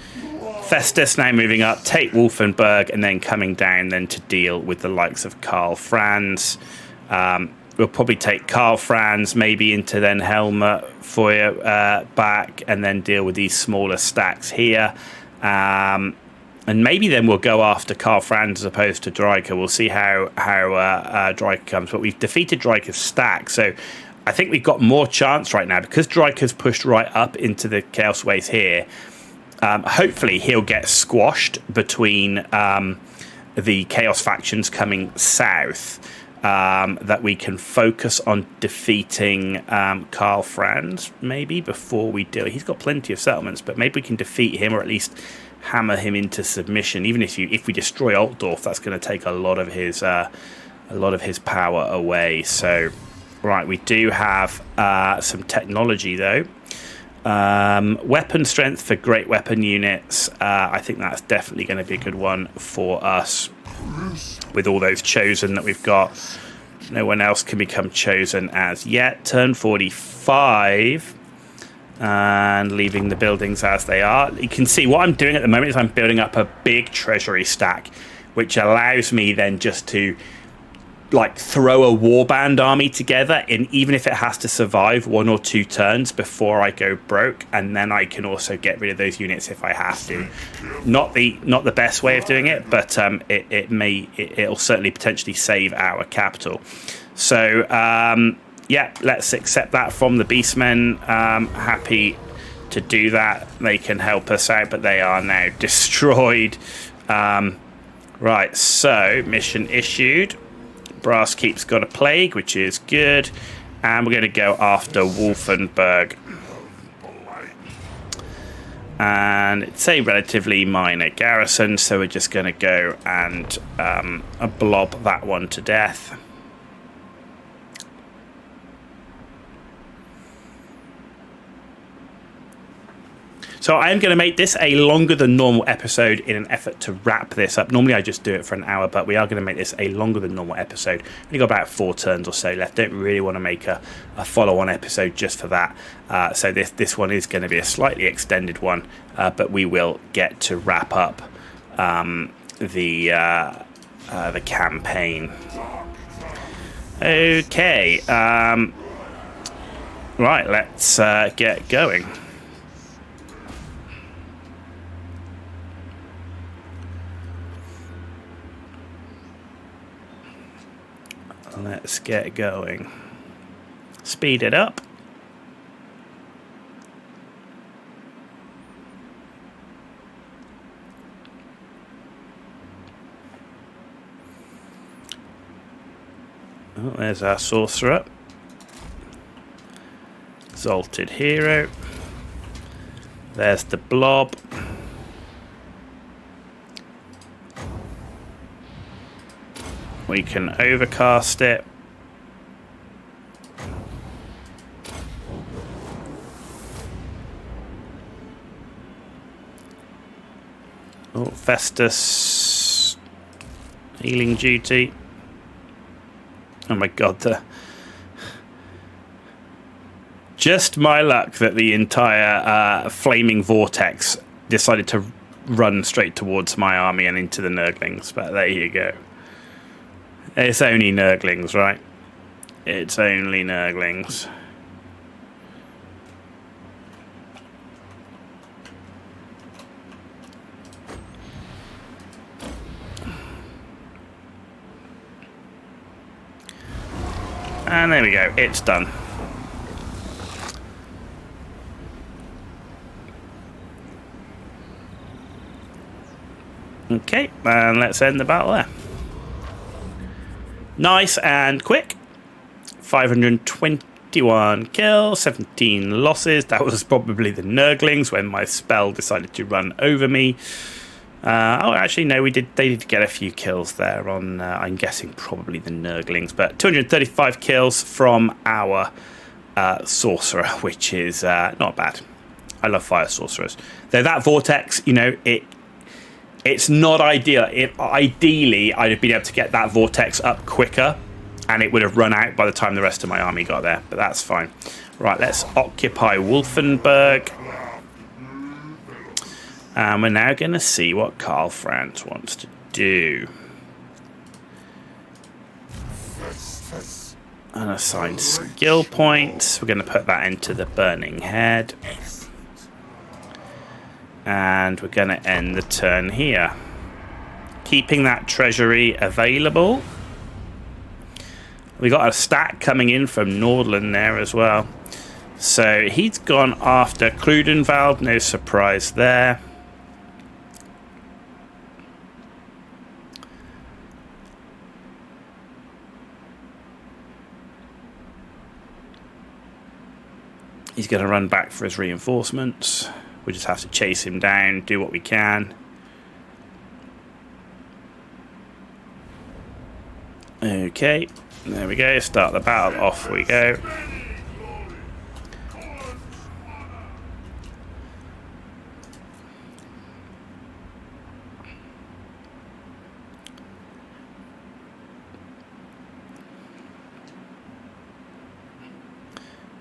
Festus now moving up, take Wolfenburg, and then coming down then to deal with the likes of Karl Franz. We'll probably take Karl Franz maybe into then Helmut Feuer back, and then deal with these smaller stacks here. And maybe then we'll go after Karl Franz as opposed to Dreiker. We'll see how Dreiker comes. But we've defeated Dreiker's stack, so I think we've got more chance right now because Dreiker's pushed right up into the Chaos Ways here. Hopefully he'll get squashed between the Chaos factions coming south, that we can focus on defeating Karl Franz maybe before we do it. He's got plenty of settlements, but maybe we can defeat him or at least hammer him into submission. Even if we destroy Altdorf, that's going to take a lot of his power away. So right, we do have some technology though. Weapon strength for great weapon units. I think that's definitely going to be a good one for us with all those chosen that we've got. No one else can become chosen as yet. Turn 45 and leaving the buildings as they are. You can see what I'm doing at the moment is I'm building up a big treasury stack, which allows me then just to like throw a warband army together, and even if it has to survive 1 or 2 turns before I go broke, and then I can also get rid of those units if I have to. Not the best way of doing it, but it'll certainly potentially save our capital. So yeah, let's accept that from the Beastmen. Happy to do that. They can help us out, but they are now destroyed. Right, so mission issued. Brass Keep's got a plague, which is good, and we're going to go after Wolfenburg. And it's a relatively minor garrison, so we're just going to go and blob that one to death. So I'm going to make this a longer than normal episode in an effort to wrap this up. Normally I just do it for an hour, but we are going to make this a longer than normal episode. We've got about 4 turns or so left. Don't really want to make a follow-on episode just for that. So this one is going to be a slightly extended one, but we will get to wrap up the campaign. Okay. Right, let's get going. Let's get going. Speed it up. Oh, there's our sorcerer. Exalted hero. There's the blob. We can overcast it. Oh, Festus. Healing duty. Oh my god, just my luck that the entire flaming vortex decided to run straight towards my army and into the Nurglings, but there you go. It's only Nurglings, right? It's only Nurglings. And there we go, it's done. Okay, and let's end the battle there. Nice and quick. 521 kills, 17 losses. That was probably the Nurglings when my spell decided to run over me. Oh, actually, no, they did get a few kills there on, I'm guessing, probably the Nurglings. But 235 kills from our Sorcerer, which is not bad. I love Fire Sorcerers. Though that Vortex, you know, it's not ideal. Ideally, I'd have been able to get that Vortex up quicker, and it would have run out by the time the rest of my army got there. But that's fine. Right, let's occupy Wolfenburg. And we're now going to see what Karl Franz wants to do. Unassign skill points. We're going to put that into the Burning Head. And we're going to end the turn here. Keeping that treasury available. We got a stack coming in from Nordland there as well. So he's gone after Kludenwald. No surprise there. He's going to run back for his reinforcements. We just have to chase him down, do what we can. Okay, there we go. Start the battle. Off we go.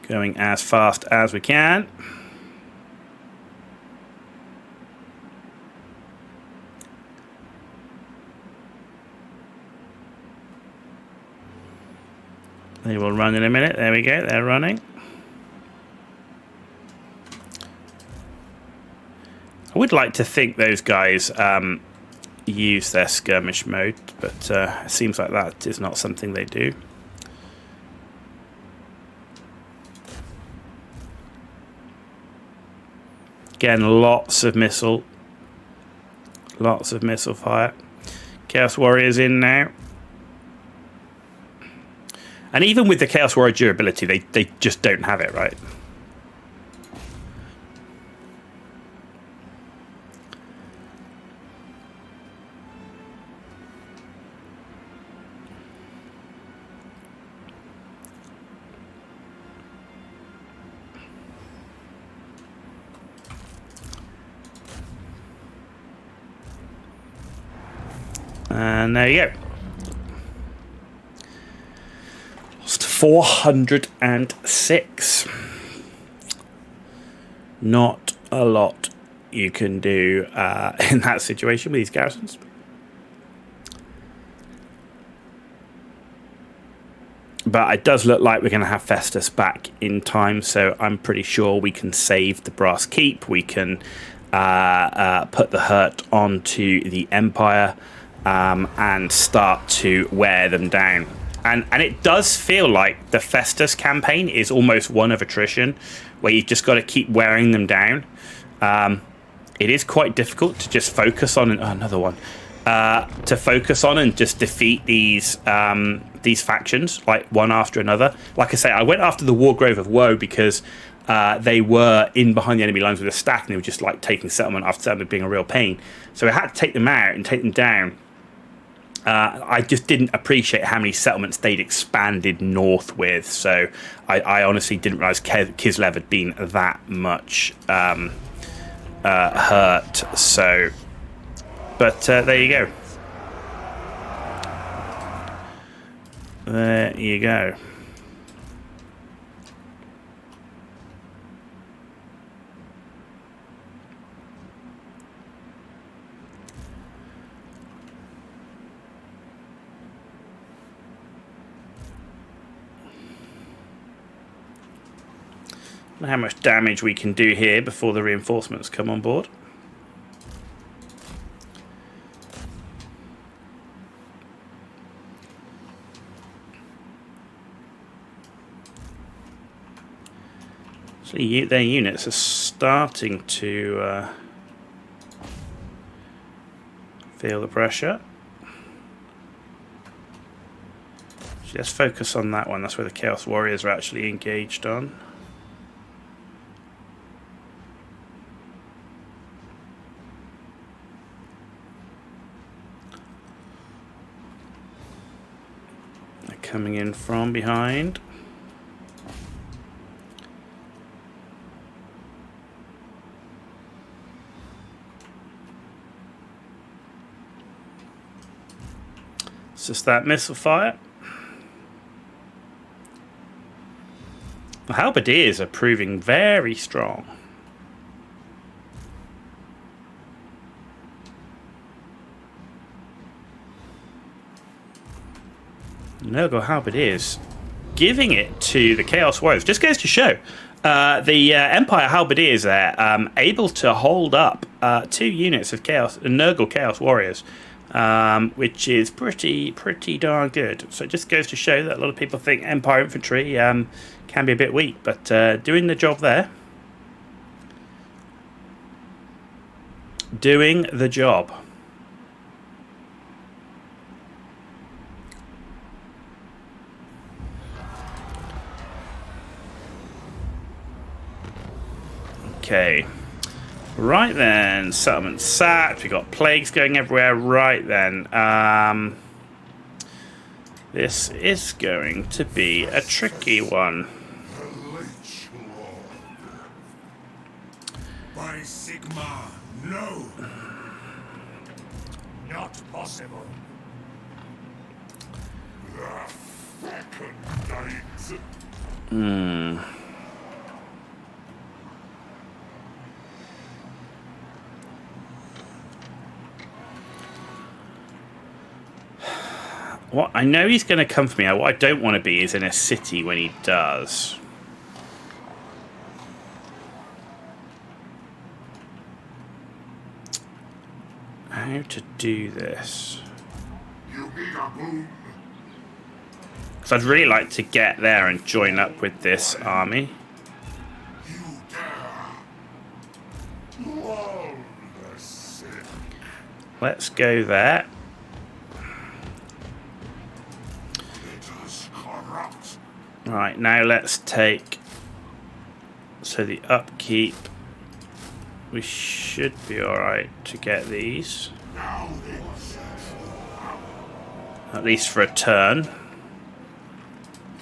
Going as fast as we can. They will run in a minute. There we go. They're running. I would like to think those guys use their skirmish mode, but it seems like that is not something they do. Again, lots of missile fire. Chaos Warrior's in now. And even with the Chaos Warrior durability, they just don't have it, right? And there you go. Lost 406. Not a lot you can do in that situation with these garrisons. But it does look like we're going to have Festus back in time, so I'm pretty sure we can save the Brass Keep. We can put the hurt onto the Empire. And start to wear them down. And it does feel like the Festus campaign is almost one of attrition, where you've just got to keep wearing them down. It is quite difficult to just focus on another one. To focus on and just defeat these factions like one after another. Like I say, I went after the Wargrove of Woe because they were in behind the enemy lines with a stack, and they were just like taking settlement after settlement, being a real pain. So I had to take them out and take them down. I just didn't appreciate how many settlements they'd expanded north with. So I honestly didn't realise Kislev had been that much hurt. So, but there you go. There you go. How much damage we can do here before the reinforcements come on board. So their units are starting to feel the pressure. Let's focus on that one. That's where the Chaos Warriors are actually engaged on. They're coming in from behind. It's just that missile fire. The halberdiers are proving very strong. Nurgle halberdiers giving it to the Chaos Warriors. Just goes to show the Empire halberdiers there able to hold up 2 units of Nurgle Chaos Warriors, which is pretty darn good. So it just goes to show that a lot of people think Empire infantry can be a bit weak, but doing the job there. Doing the job. Okay. Right then, settlement sacked. We got plagues going everywhere. Right then, this is going to be a tricky one. By Sigma, no. Not possible. The fucking date. What I know he's going to come for me. What I don't want to be is in a city when he does. How to do this? You need a boon. Because I'd really like to get there and join up with this army. You dare. Lull the sick. Let's go there. Right, now let's take... So the upkeep... We should be alright to get these. At least for a turn.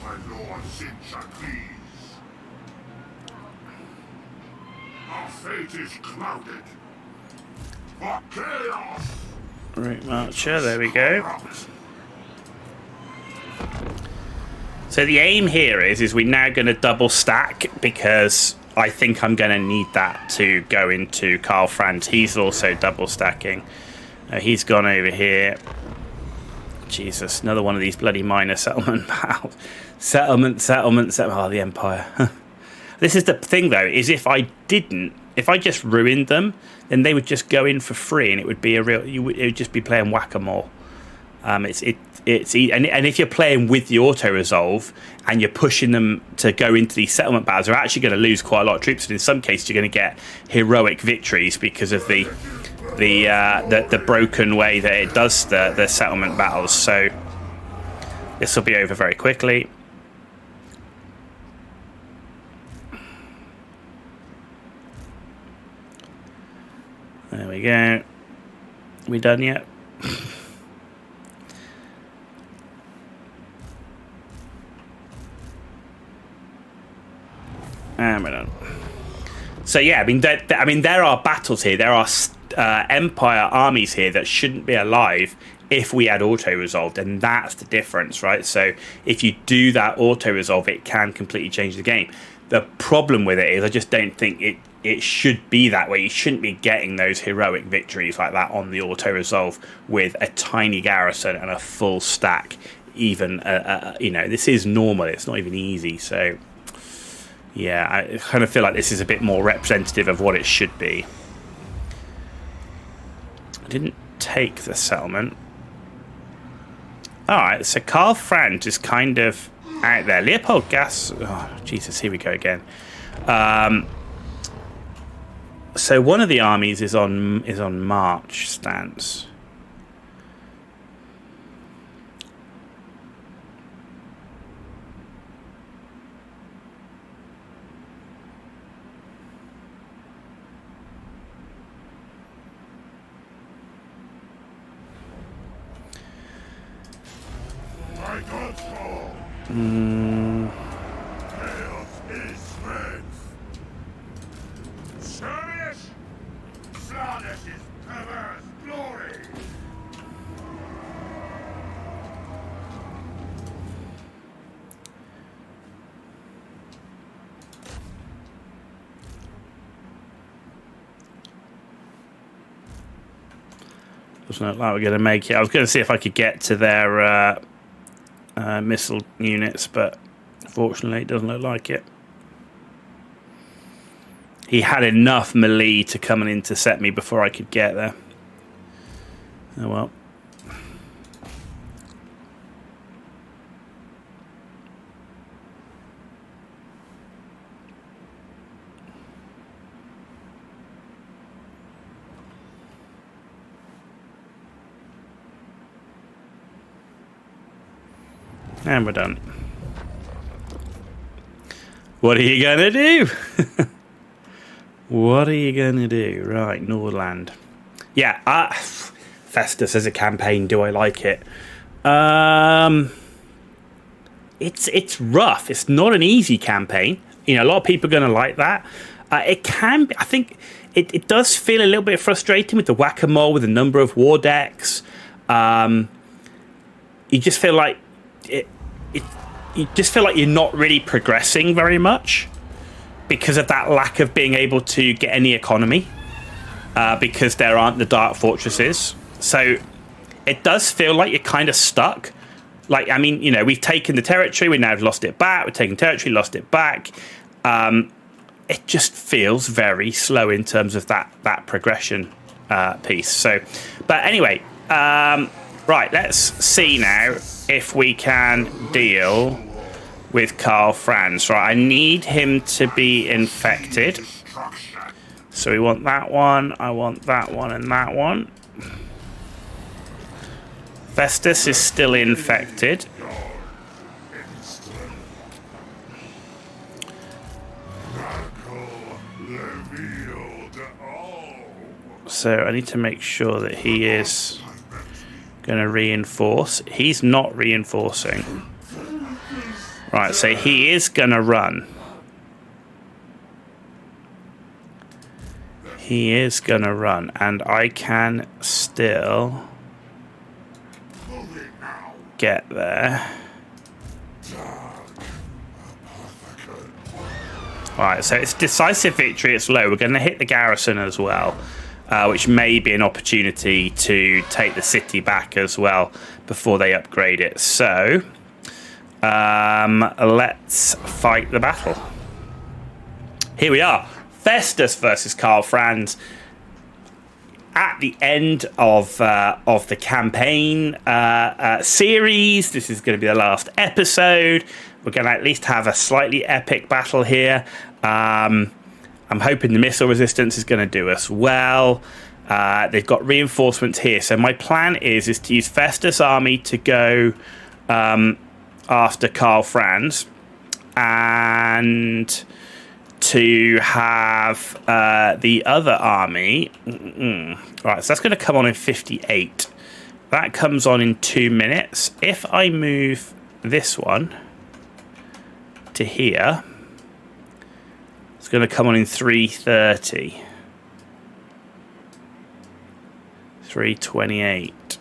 My Lord Sincha, please. Our fate is clouded. For chaos! Route Marcher, there we go. So the aim here is we're now going to double stack, because I think I'm going to need that to go into Karl Franz. He's also double stacking. He's gone over here. Jesus, another one of these bloody minor settlement battles. Settlement. Oh, the Empire. This is the thing, though, is if I just ruined them, then they would just go in for free, and it would be it would just be playing whack-a-mole. And if you're playing with the auto resolve and you're pushing them to go into these settlement battles, they're actually going to lose quite a lot of troops. And in some cases, you're going to get heroic victories because of the broken way that it does the settlement battles. So this will be over very quickly. There we go. We done yet? And we're done. So yeah, I mean, there are battles here. There are Empire armies here that shouldn't be alive if we had auto resolved, and that's the difference, right? So if you do that auto resolve, it can completely change the game. The problem with it is I just don't think it should be that way. You shouldn't be getting those heroic victories like that on the auto resolve with a tiny garrison and a full stack. Even this is normal. It's not even easy. So. Yeah, I kind of feel like this is a bit more representative of what it should be. I didn't take the settlement. Alright, so Karl Franz is kind of out there. Leopold Gas... Oh, Jesus, here we go again. So one of the armies is on march stance. Chaos is strength. Service. Flawless is perverse glory. Doesn't look like we're going to make it. I was going to see if I could get to their missile units, but unfortunately it doesn't look like it. He had enough melee to come and intercept me before I could get there. Oh well. And we're done. What are you gonna do? What are you gonna do? Right, Nordland. Yeah, Festus as a campaign. Do I like it? It's rough. It's not an easy campaign. You know, a lot of people are gonna like that. It can be, I think it does feel a little bit frustrating with the whack-a-mole with the number of war decks. You just feel like you just feel like you're not really progressing very much because of that lack of being able to get any economy, because there aren't the dark fortresses. So it does feel like you're kind of stuck. Like, I mean, you know, we've taken the territory, we now have lost it back. We've taken territory, lost it back. It just feels very slow in terms of that progression piece. So, but anyway, right, let's see now if we can deal with Karl Franz. Right, I need him to be infected. So we want that one, I want that one, and that one. Festus is still infected. So I need to make sure that he is going to reinforce. He's not reinforcing. Right, so he is going to run. He is going to run, and I can still get there. Right, so it's decisive victory. It's low. We're going to hit the garrison as well, which may be an opportunity to take the city back as well before they upgrade it. So let's fight the battle. Here we are. Festus versus Karl Franz. At the end of the campaign series, this is going to be the last episode. We're going to at least have a slightly epic battle here. I'm hoping the missile resistance is going to do us well. They've got reinforcements here. So my plan is to use Festus' army to go after Karl Franz, and to have the other army. Right, so that's going to come on in 58. That comes on in 2 minutes. If I move this one to here, it's going to come on in 3:30. 3:28.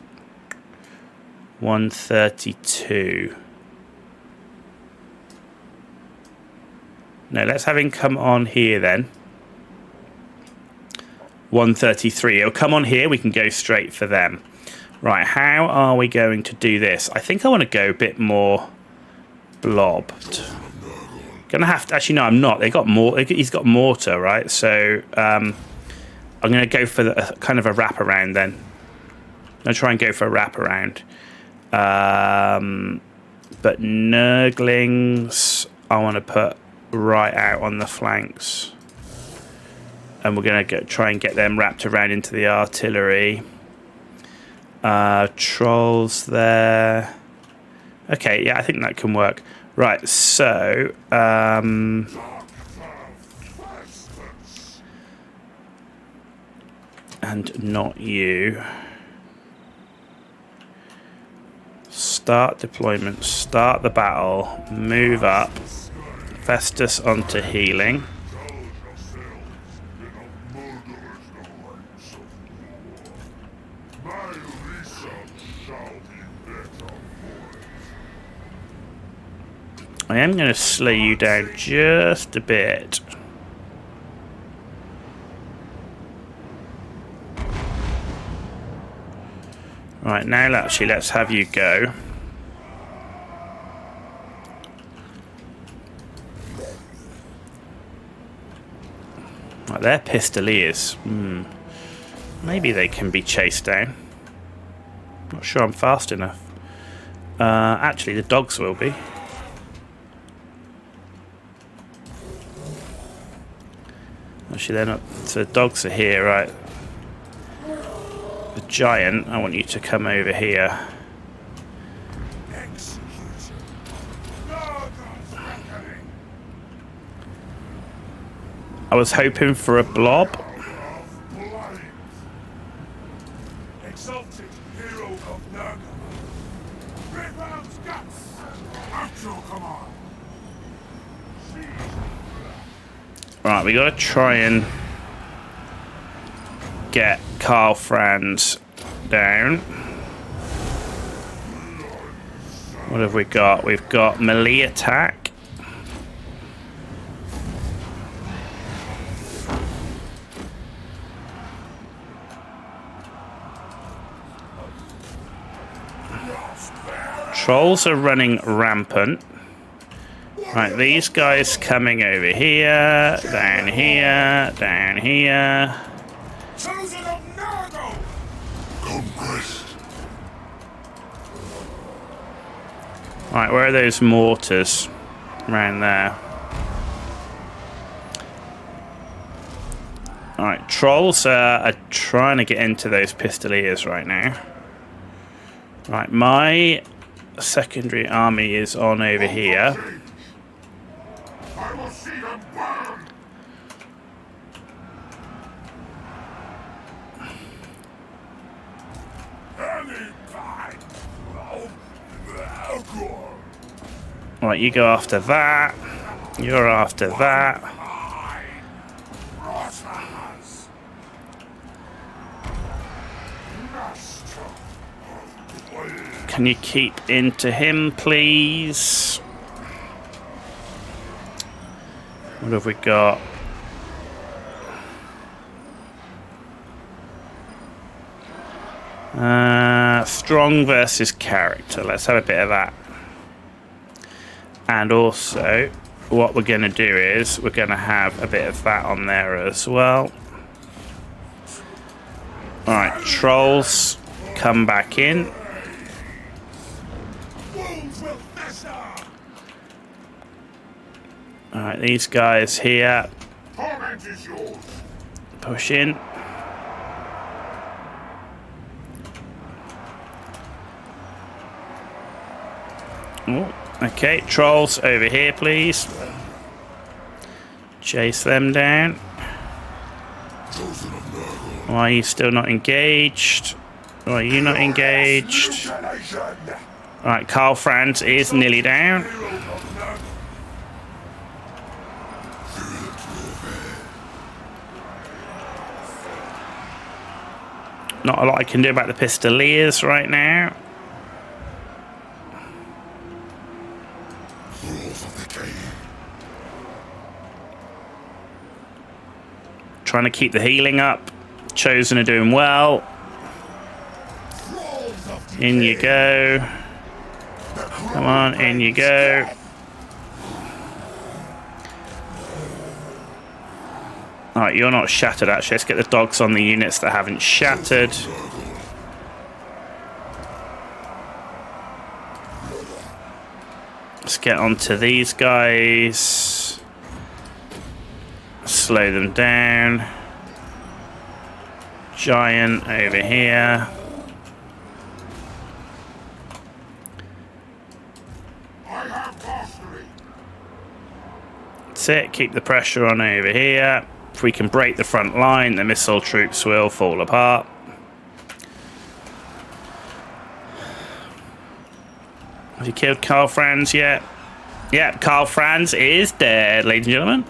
1:32. No, let's have him come on here then. 1:33. It'll come on here. We can go straight for them. Right, how are we going to do this? I think I want to go a bit more blobbed. Gonna have to. Actually, no, I'm not. They got more. He's got mortar, right? So I'm going to go for kind of a wraparound then. I'm going to try and go for a wraparound. But Nurglings, I want to put right out on the flanks, and we're going to try and get them wrapped around into the artillery. Trolls there. Okay, yeah, I think that can work. Right, so and not you. Start deployment. Start the battle. Move up. Festus onto healing. I am going to slow you down just a bit. Right, now actually let's have you go. Right, they're pistoliers. Maybe they can be chased down. Not sure I'm fast enough. Actually, the dogs will be. Actually, they're not. So the dogs are here, right? The giant, I want you to come over here. I was hoping for a blob. Exalted hero of Nurgle. Red round's guts. At your command. Right, we gotta try and get Carl Franz down. What have we got? We've got melee attack. Trolls are running rampant. Right, these guys coming over here, down here, down here. Chosen of Nurgle. Conquest. Right, where are those mortars? Around there. Alright, trolls are trying to get into those pistoliers right now. Right, my secondary army is on over here. I will see them burn. Any kind of Nurgle. Right, you go after that. You're after that. Rotters. Master. Can you keep into him, please? What have we got? Strong versus character. Let's have a bit of that. And also, what we're going to do is we're going to have a bit of that on there as well. Alright, trolls, come back in. Alright, these guys here. Push in. Oh, okay, trolls over here, please. Chase them down. Why are you still not engaged? Why are you not engaged? Alright, Carl Franz is nearly down. Not a lot I can do about the pistoliers right now. Trying to keep the healing up. Chosen are doing well. In you go. Come on, in you go. Alright, you're not shattered actually. Let's get the dogs on the units that haven't shattered. Let's get onto these guys. Slow them down. Giant over here. That's it. Keep the pressure on over here. If we can break the front line, the missile troops will fall apart. Have you killed Karl Franz yet? Yep, Karl Franz is dead, ladies and gentlemen.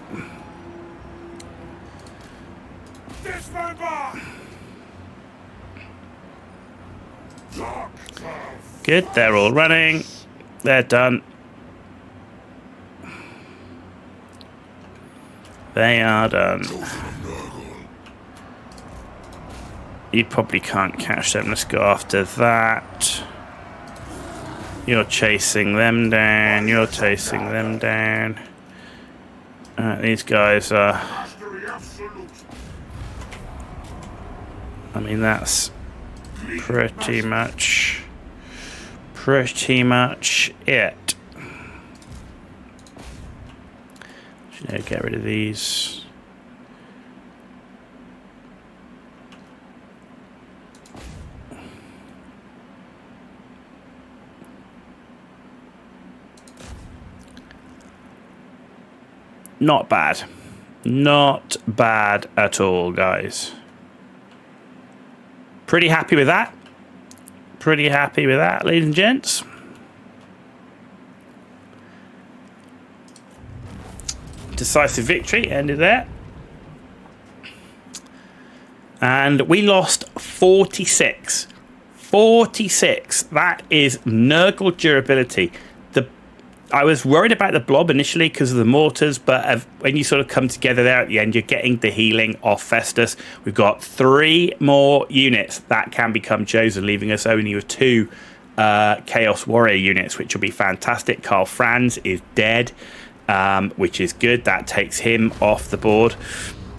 Dismember! Good, they're all running. They're done. They are done. You probably can't catch them. Let's go after that. You're chasing them down. You're chasing them down. These guys are... I mean, that's pretty much it. Get rid of these. Not bad. Not bad at all, guys. Pretty happy with that. Pretty happy with that, ladies and gents. Decisive victory ended there. And we lost 46. 46. That is Nurgle durability. I was worried about the blob initially because of the mortars, but when you sort of come together there at the end, you're getting the healing off Festus. We've got 3 more units that can become chosen, leaving us only with 2 Chaos Warrior units, which will be fantastic. Karl Franz is dead, which is good. That takes him off the board.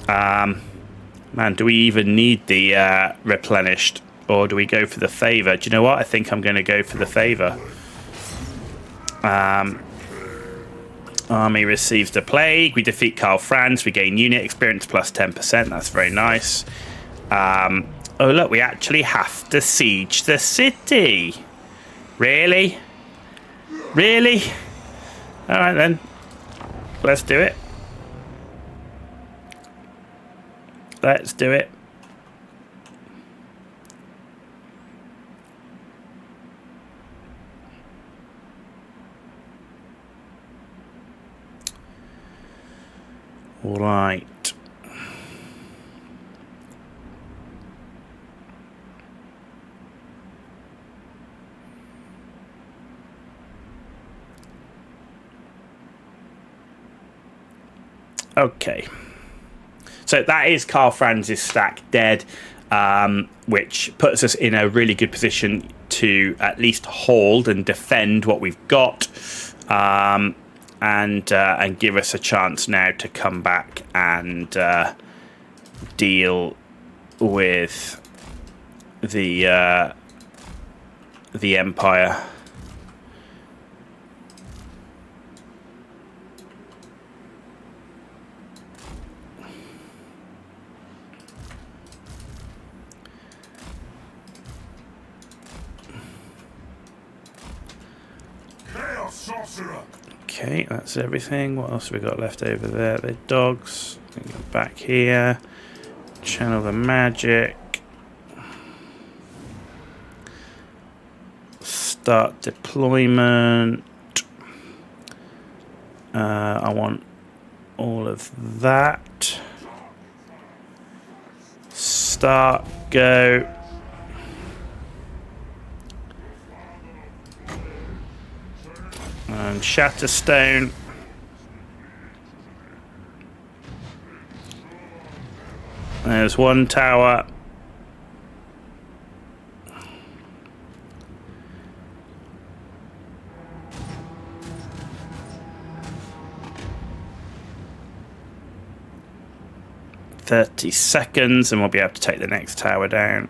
Man, do we even need the replenished, or do we go for the favor? Do you know what? I think I'm going to go for the favor. Army receives the plague. We defeat Karl Franz. We gain unit experience plus 10%. That's very nice. Oh, look, we actually have to siege the city. Really? Really? All right, then. Let's do it. Let's do it. Right. Okay. So that is Karl Franz's stack dead, which puts us in a really good position to at least hold and defend what we've got. And give us a chance now to come back and deal with the Empire. Chaos Sorcerer! Okay, that's everything. What else have we got left over there? The dogs. Go back here. Channel the magic. Start deployment. I want all of that. Start, go. And Shatterstone. There's one tower. "30 seconds and we'll be able to take the next tower down."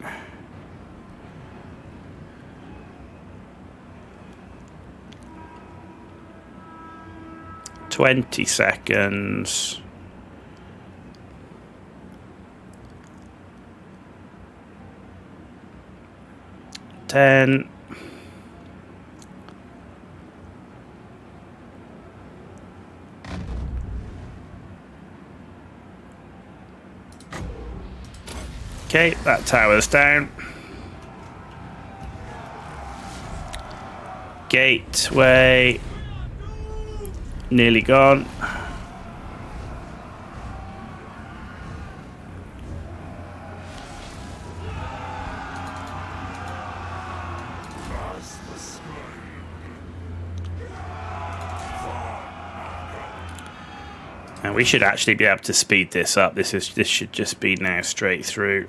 20 seconds. Ten. Okay, that tower's down. gateway. Nearly gone. And we should actually be able to speed this up. This should just be now straight through.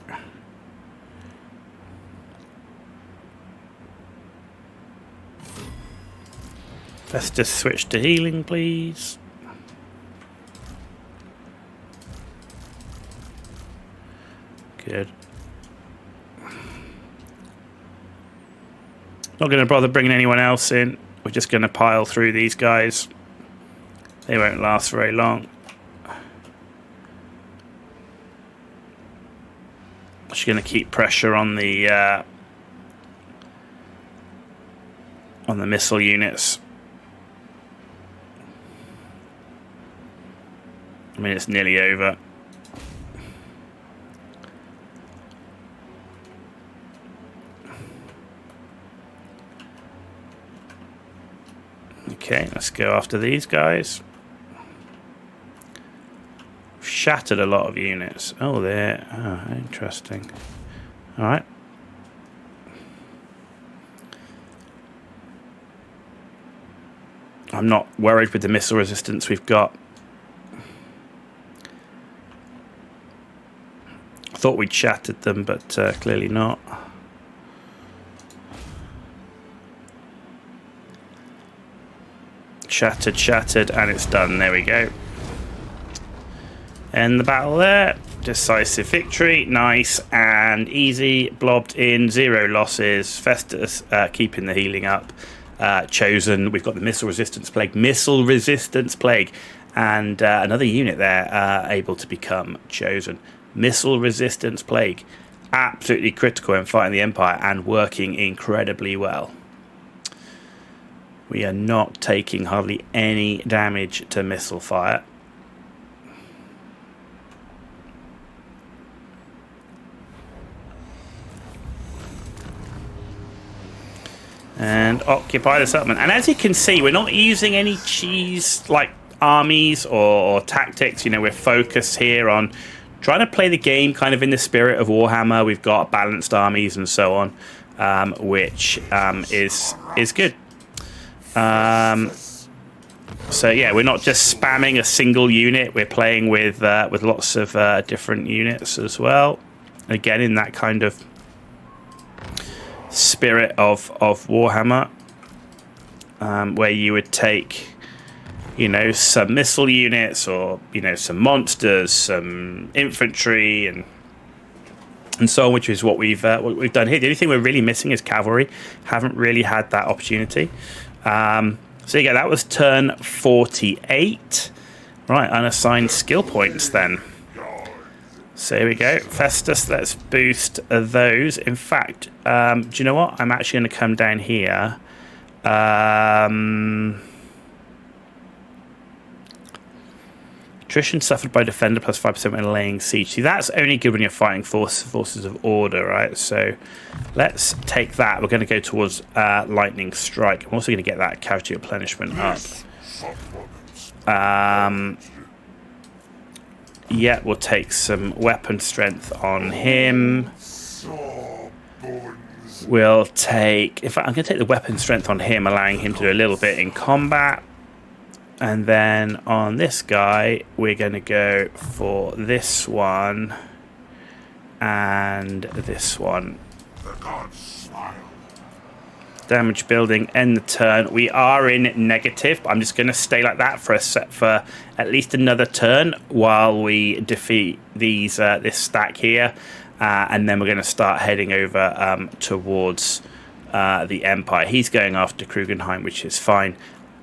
Festus, switch to healing, please. Good. Not going to bother bringing anyone else in. We're just going to pile through these guys. They won't last very long. Just going to keep pressure on the missile units. I mean, it's nearly over. Okay, let's go after these guys. Shattered a lot of units. Oh, there. Oh, interesting. All right. I'm not worried with the missile resistance we've got. I thought we'd shattered them, but clearly not. Shattered, and it's done. There we go. End the battle there. Decisive victory. Nice and easy. Blobbed in. 0 losses. Festus keeping the healing up. Chosen. We've got the missile resistance plague. And another unit there able to become chosen. Missile resistance plague. Absolutely critical in fighting the Empire and working incredibly well. We are not taking hardly any damage to missile fire. And occupy the settlement. And as you can see, we're not using any cheese like armies or tactics. You know, we're focused here on trying to play the game kind of in the spirit of Warhammer. We've got balanced armies and so on, which is good. So yeah, we're not just spamming a single unit. We're playing with lots of different units as well. Again, in that kind of spirit of Warhammer, where you would take, you know, some missile units or, you know, some monsters, some infantry, and so on, which is what we've done here. The only thing we're really missing is cavalry. Haven't really had that opportunity. So yeah, that was turn 48. Right, unassigned skill points then. So here we go. Festus, let's boost those. In fact, do you know what? I'm actually going to come down here. Attrition suffered by defender plus 5% when laying siege. See, that's only good when you're fighting forces of order, right? So let's take that. We're going to go towards lightning strike. I'm also going to get that casualty replenishment up. Yeah, we'll take some weapon strength on him. We'll take... In fact, I'm going to take the weapon strength on him, allowing him to do a little bit in combat. And then on this guy, we're going to go for this one and this one. Damage building, end the turn. We are in negative, but I'm just going to stay like that for at least another turn while we defeat these this stack here, and then we're going to start heading over towards the Empire. He's going after Krugenheim, which is fine.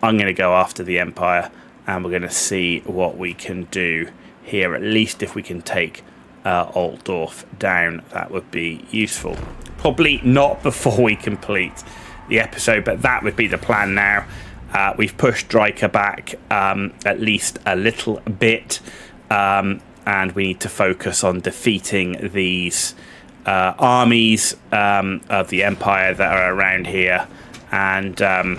I'm going to go after the Empire, and we're going to see what we can do here. At least if we can take Altdorf down, that would be useful. Probably not before we complete the episode, but that would be the plan now. We've pushed Dryker back at least a little bit, and we need to focus on defeating these armies of the Empire that are around here. and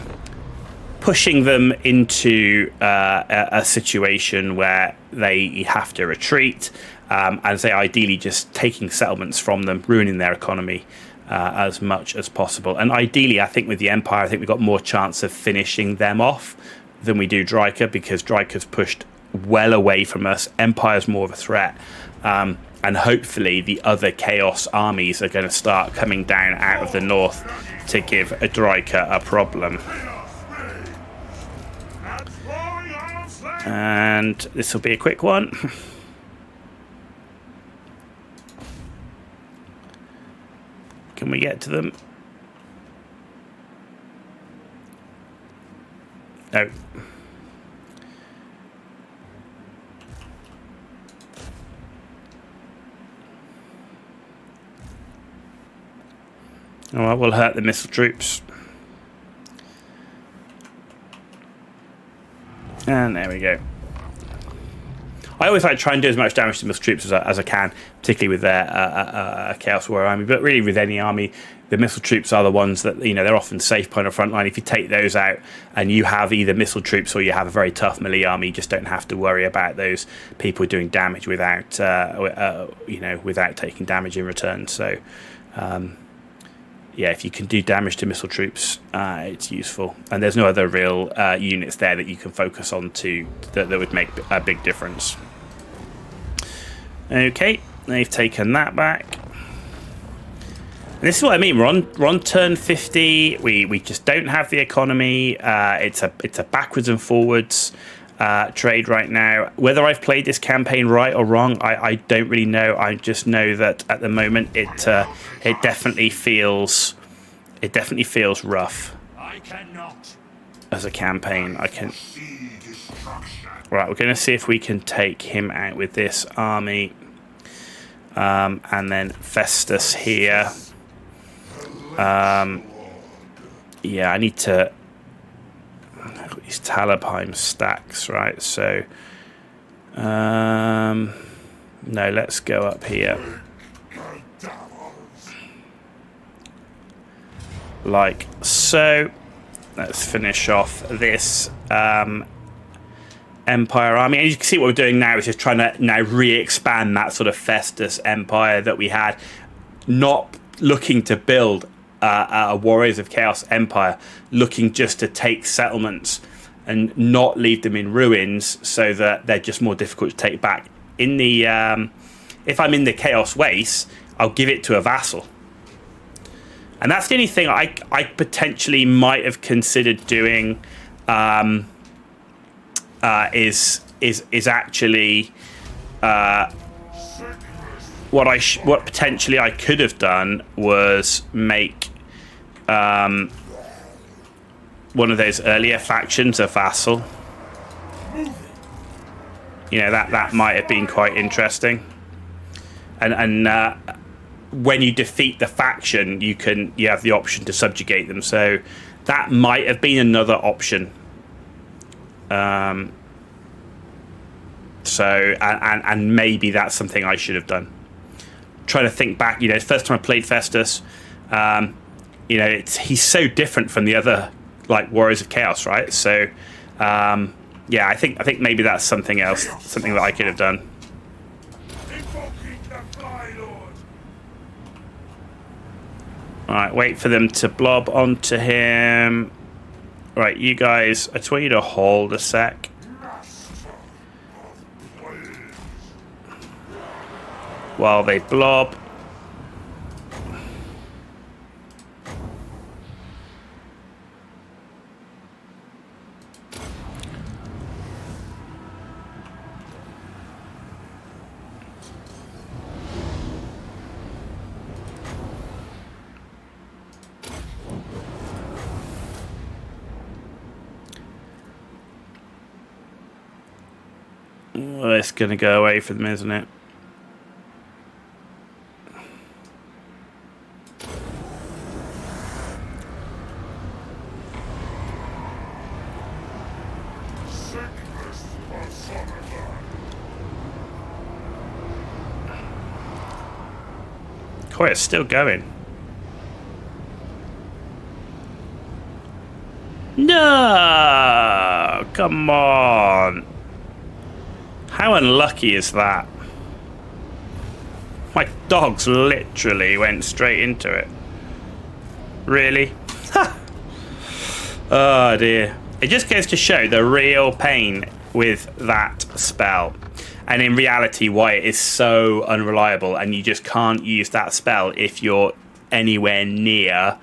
pushing them into a situation where they have to retreat, and say ideally just taking settlements from them, ruining their economy as much as possible. And ideally, I think with the Empire, I think we've got more chance of finishing them off than we do Dryker, because Dryker's pushed well away from us. Empire's more of a threat. And hopefully the other Chaos armies are going to start coming down out of the north to give a Dryker a problem. And this will be a quick one. Can we get to them? No. Oh, well, we'll hurt the missile troops. And there we go. I always like to try and do as much damage to missile troops as I can, particularly with their Chaos Warrior army. But really, with any army, the missile troops are the ones that, you know, they're often safe point of front line. If you take those out and you have either missile troops or you have a very tough melee army, you just don't have to worry about those people doing damage without, you know, without taking damage in return. So, yeah, if you can do damage to missile troops, it's useful. And there's no other real units there that you can focus on that would make a big difference. Okay, they've taken that back. And this is what I mean. We're on turn 50. We just don't have the economy. It's a backwards and forwards trade right now. Whether I've played this campaign right or wrong, I don't really know. I just know that at the moment it definitely feels rough as a campaign. Right, we're going to see if we can take him out with this army, and then Festus here. Yeah, I need to. These Talabheim stacks, right? So, no, let's go up here. Like so. Let's finish off this Empire army. And you can see what we're doing now is just trying to now re-expand that sort of Festus Empire that we had. Not looking to build a Warriors of Chaos Empire, looking just to take settlements and not leave them in ruins so that they're just more difficult to take back. In the if I'm in the Chaos Waste, I'll give it to a vassal. And that's the only thing I potentially might have considered doing. Is actually what potentially I could have done was make one of those earlier factions a vassal. You know, that might have been quite interesting. And when you defeat the faction, you have the option to subjugate them. So that might have been another option. And maybe that's something I should have done. Trying to think back, you know, first time I played Festus, you know, he's so different from the other like Warriors of Chaos, right? So, yeah, I think maybe that's something else, something that I could have done. All right, wait for them to blob onto him. Right, you guys, I just want you to hold a sec. While they blob. Well, it's going to go away for them, isn't it? Oh, it's still going. No! Come on. How unlucky is that? My dogs literally went straight into it. Really? Oh dear. It just goes to show the real pain with that spell. And in reality, why it is so unreliable, and you just can't use that spell if you're anywhere near.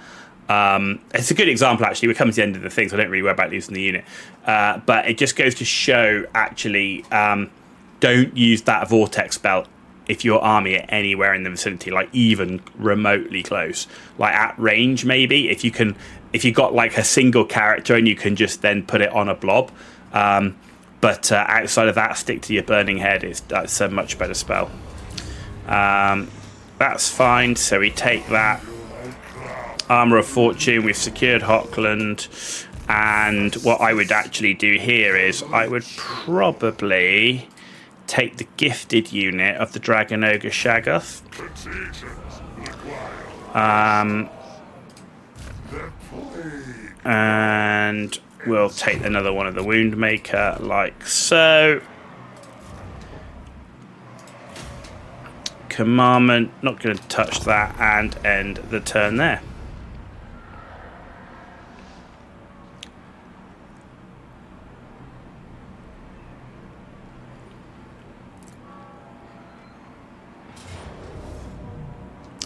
It's a good example, actually. We're coming to the end of the thing, so I don't really worry about losing the unit. But it just goes to show, actually, don't use that vortex spell if your army are anywhere in the vicinity, like even remotely close, like at range maybe. If you got like a single character and you can just then put it on a blob. But outside of that, stick to your burning head. That's a much better spell. That's fine. So we take that Armor of Fortune. We've secured Hockland. And what I would actually do here is I would probably take the gifted unit of the Dragon Ogre Shaggoth. And we'll take another one of the Woundmaker, like so. Commandment, not going to touch that, and end the turn there.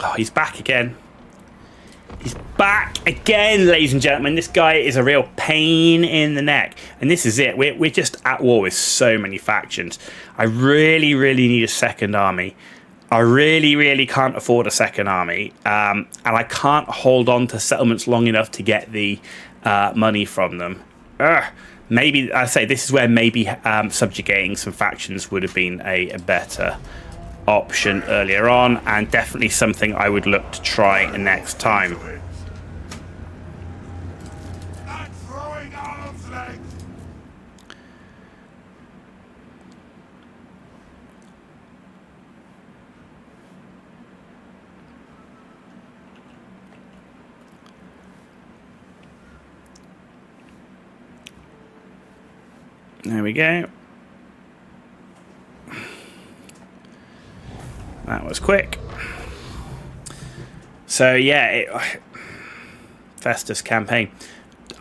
Oh, he's back again. He's back again, ladies and gentlemen. This guy is a real pain in the neck. And this is it. We're just at war with so many factions. I really, really need a second army. I really, really can't afford a second army. And I can't hold on to settlements long enough to get the money from them. Maybe, I say, this is where maybe subjugating some factions would have been a better option earlier on, and definitely something I would look to try next time. There we go. That was quick. So yeah, Festus campaign.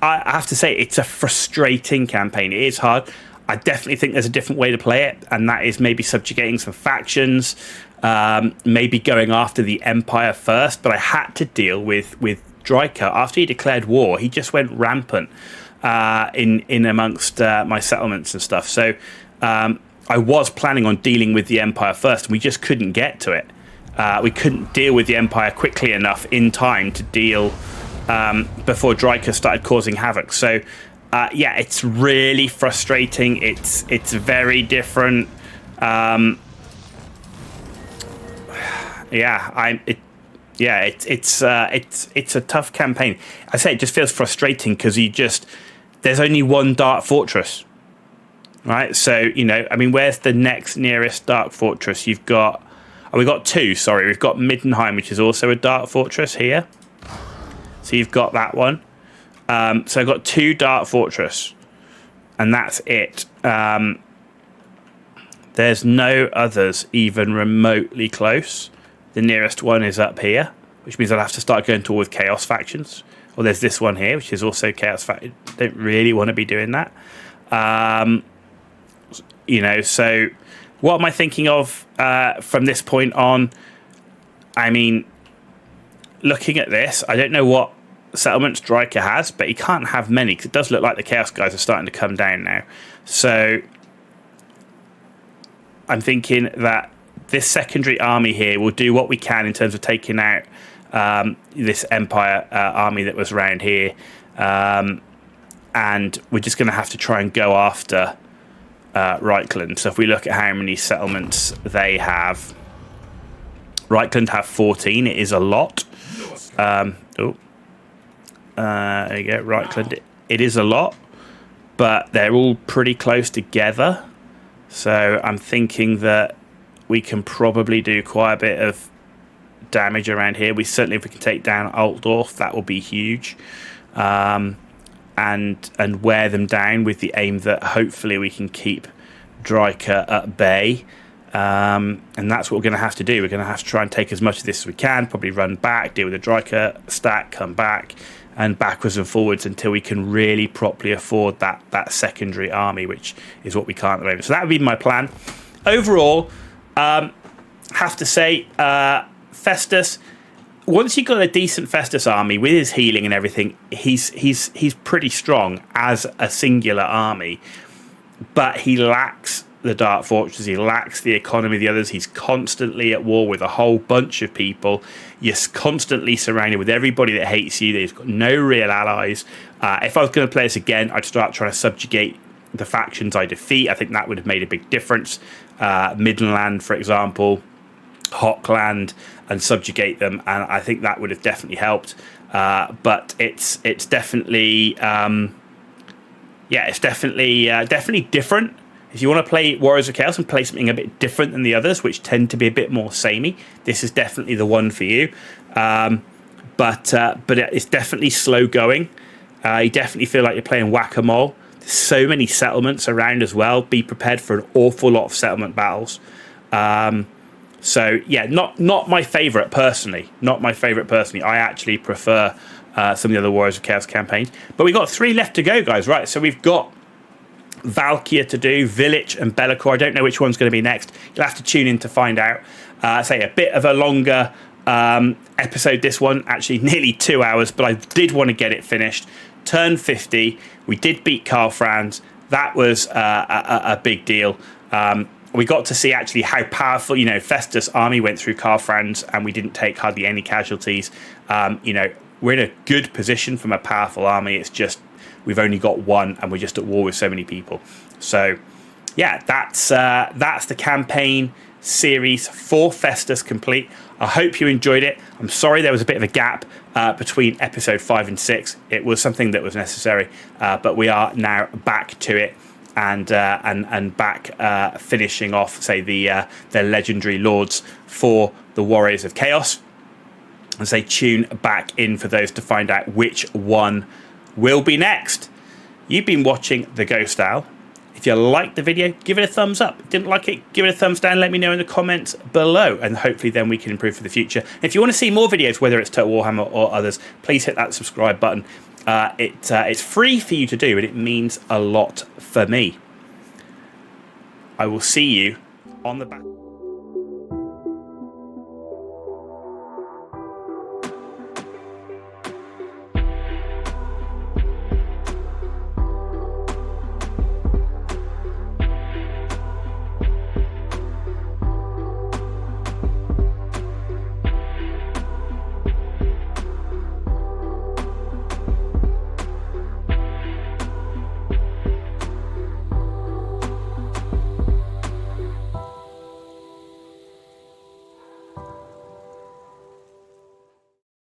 I have to say, it's a frustrating campaign. It is hard. I definitely think there's a different way to play it, and that is maybe subjugating some factions, maybe going after the Empire first. But I had to deal with Dryker. After he declared war, he just went rampant in amongst my settlements and stuff. So I was planning on dealing with the Empire first, and we just couldn't get to it. We couldn't deal with the Empire quickly enough in time to deal before Dryker started causing havoc. So yeah, it's really frustrating. It's very different. It's a tough campaign. I say it just feels frustrating because there's only one Dark Fortress. Right, so, you know, I mean, where's the next nearest Dark Fortress? We've got two, sorry. We've got Middenheim, which is also a Dark Fortress here. So you've got that one. So I've got two Dark Fortress, and that's it. There's no others even remotely close. The nearest one is up here, which means I'll have to start going to war with Chaos factions. Or there's this one here, which is also Chaos faction. Don't really want to be doing that. You know, so what am I thinking of from this point on? I mean, looking at this, I don't know what settlements Dryker has, but he can't have many because it does look like the Chaos guys are starting to come down now. So I'm thinking that this secondary army here will do what we can in terms of taking out this Empire army that was around here. And we're just going to have to try and go after Reichland. So if we look at how many settlements they have, Reichland have 14. It is a lot. There you go, Reichland. It is a lot, but they're all pretty close together. So I'm thinking that we can probably do quite a bit of damage around here. If we can take down Altdorf, that will be huge. and wear them down with the aim that hopefully we can keep Dryker at bay. And that's what we're going to have to do. We're going to have to try and take as much of this as we can, probably run back, deal with the Dryker stack, come back, and backwards and forwards until we can really properly afford that secondary army, which is what we can't at the moment. So that would be my plan. Overall, have to say, Festus, once you've got a decent Festus army with his healing and everything, he's pretty strong as a singular army, but he lacks the Dark Fortress, he lacks the economy of the others. He's constantly at war with a whole bunch of people. You're constantly surrounded with everybody that hates you. They've got no real allies. If I was going to play this again, I'd start trying to subjugate the factions I defeat. I think that would have made a big difference. Midland, for example, Hockland, and subjugate them, and I think that would have definitely helped. But it's definitely it's definitely different. If you want to play Warriors of Chaos and play something a bit different than the others, which tend to be a bit more samey, this is definitely the one for you. But it's definitely slow going. You definitely feel like you're playing whack-a-mole. There's so many settlements around as well. Be prepared for an awful lot of settlement battles. So yeah, not my favourite personally. Not my favourite personally. I actually prefer some of the other Warriors of Chaos campaigns. But we've got 3 left to go, guys. Right, so we've got Valkyr to do, Village and Bellicor. I don't know which one's going to be next. You'll have to tune in to find out. Say a bit of a longer episode, this one, actually nearly 2 hours, but I did want to get it finished. Turn 50, we did beat Karl Franz. That was a big deal. We got to see actually how powerful, Festus' army went through Karl Franz, and we didn't take hardly any casualties. We're in a good position from a powerful army. It's just we've only got one, and we're just at war with so many people. So, yeah, that's the campaign series for Festus complete. I hope you enjoyed it. I'm sorry there was a bit of a gap between episode 5 and 6. It was something that was necessary, but we are now back to it and back finishing off, say, the legendary lords for the Warriors of Chaos. And say tune back in for those to find out which one will be next. You've been watching The Ghost Owl. If you liked the video, give it a thumbs up. Didn't like it, give it a thumbs down. Let me know in the comments below, and hopefully then we can improve for the future. If you want to see more videos, whether it's Total Warhammer or others, please hit that subscribe button. It's free for you to do, and it means a lot for me. I will see you on the back.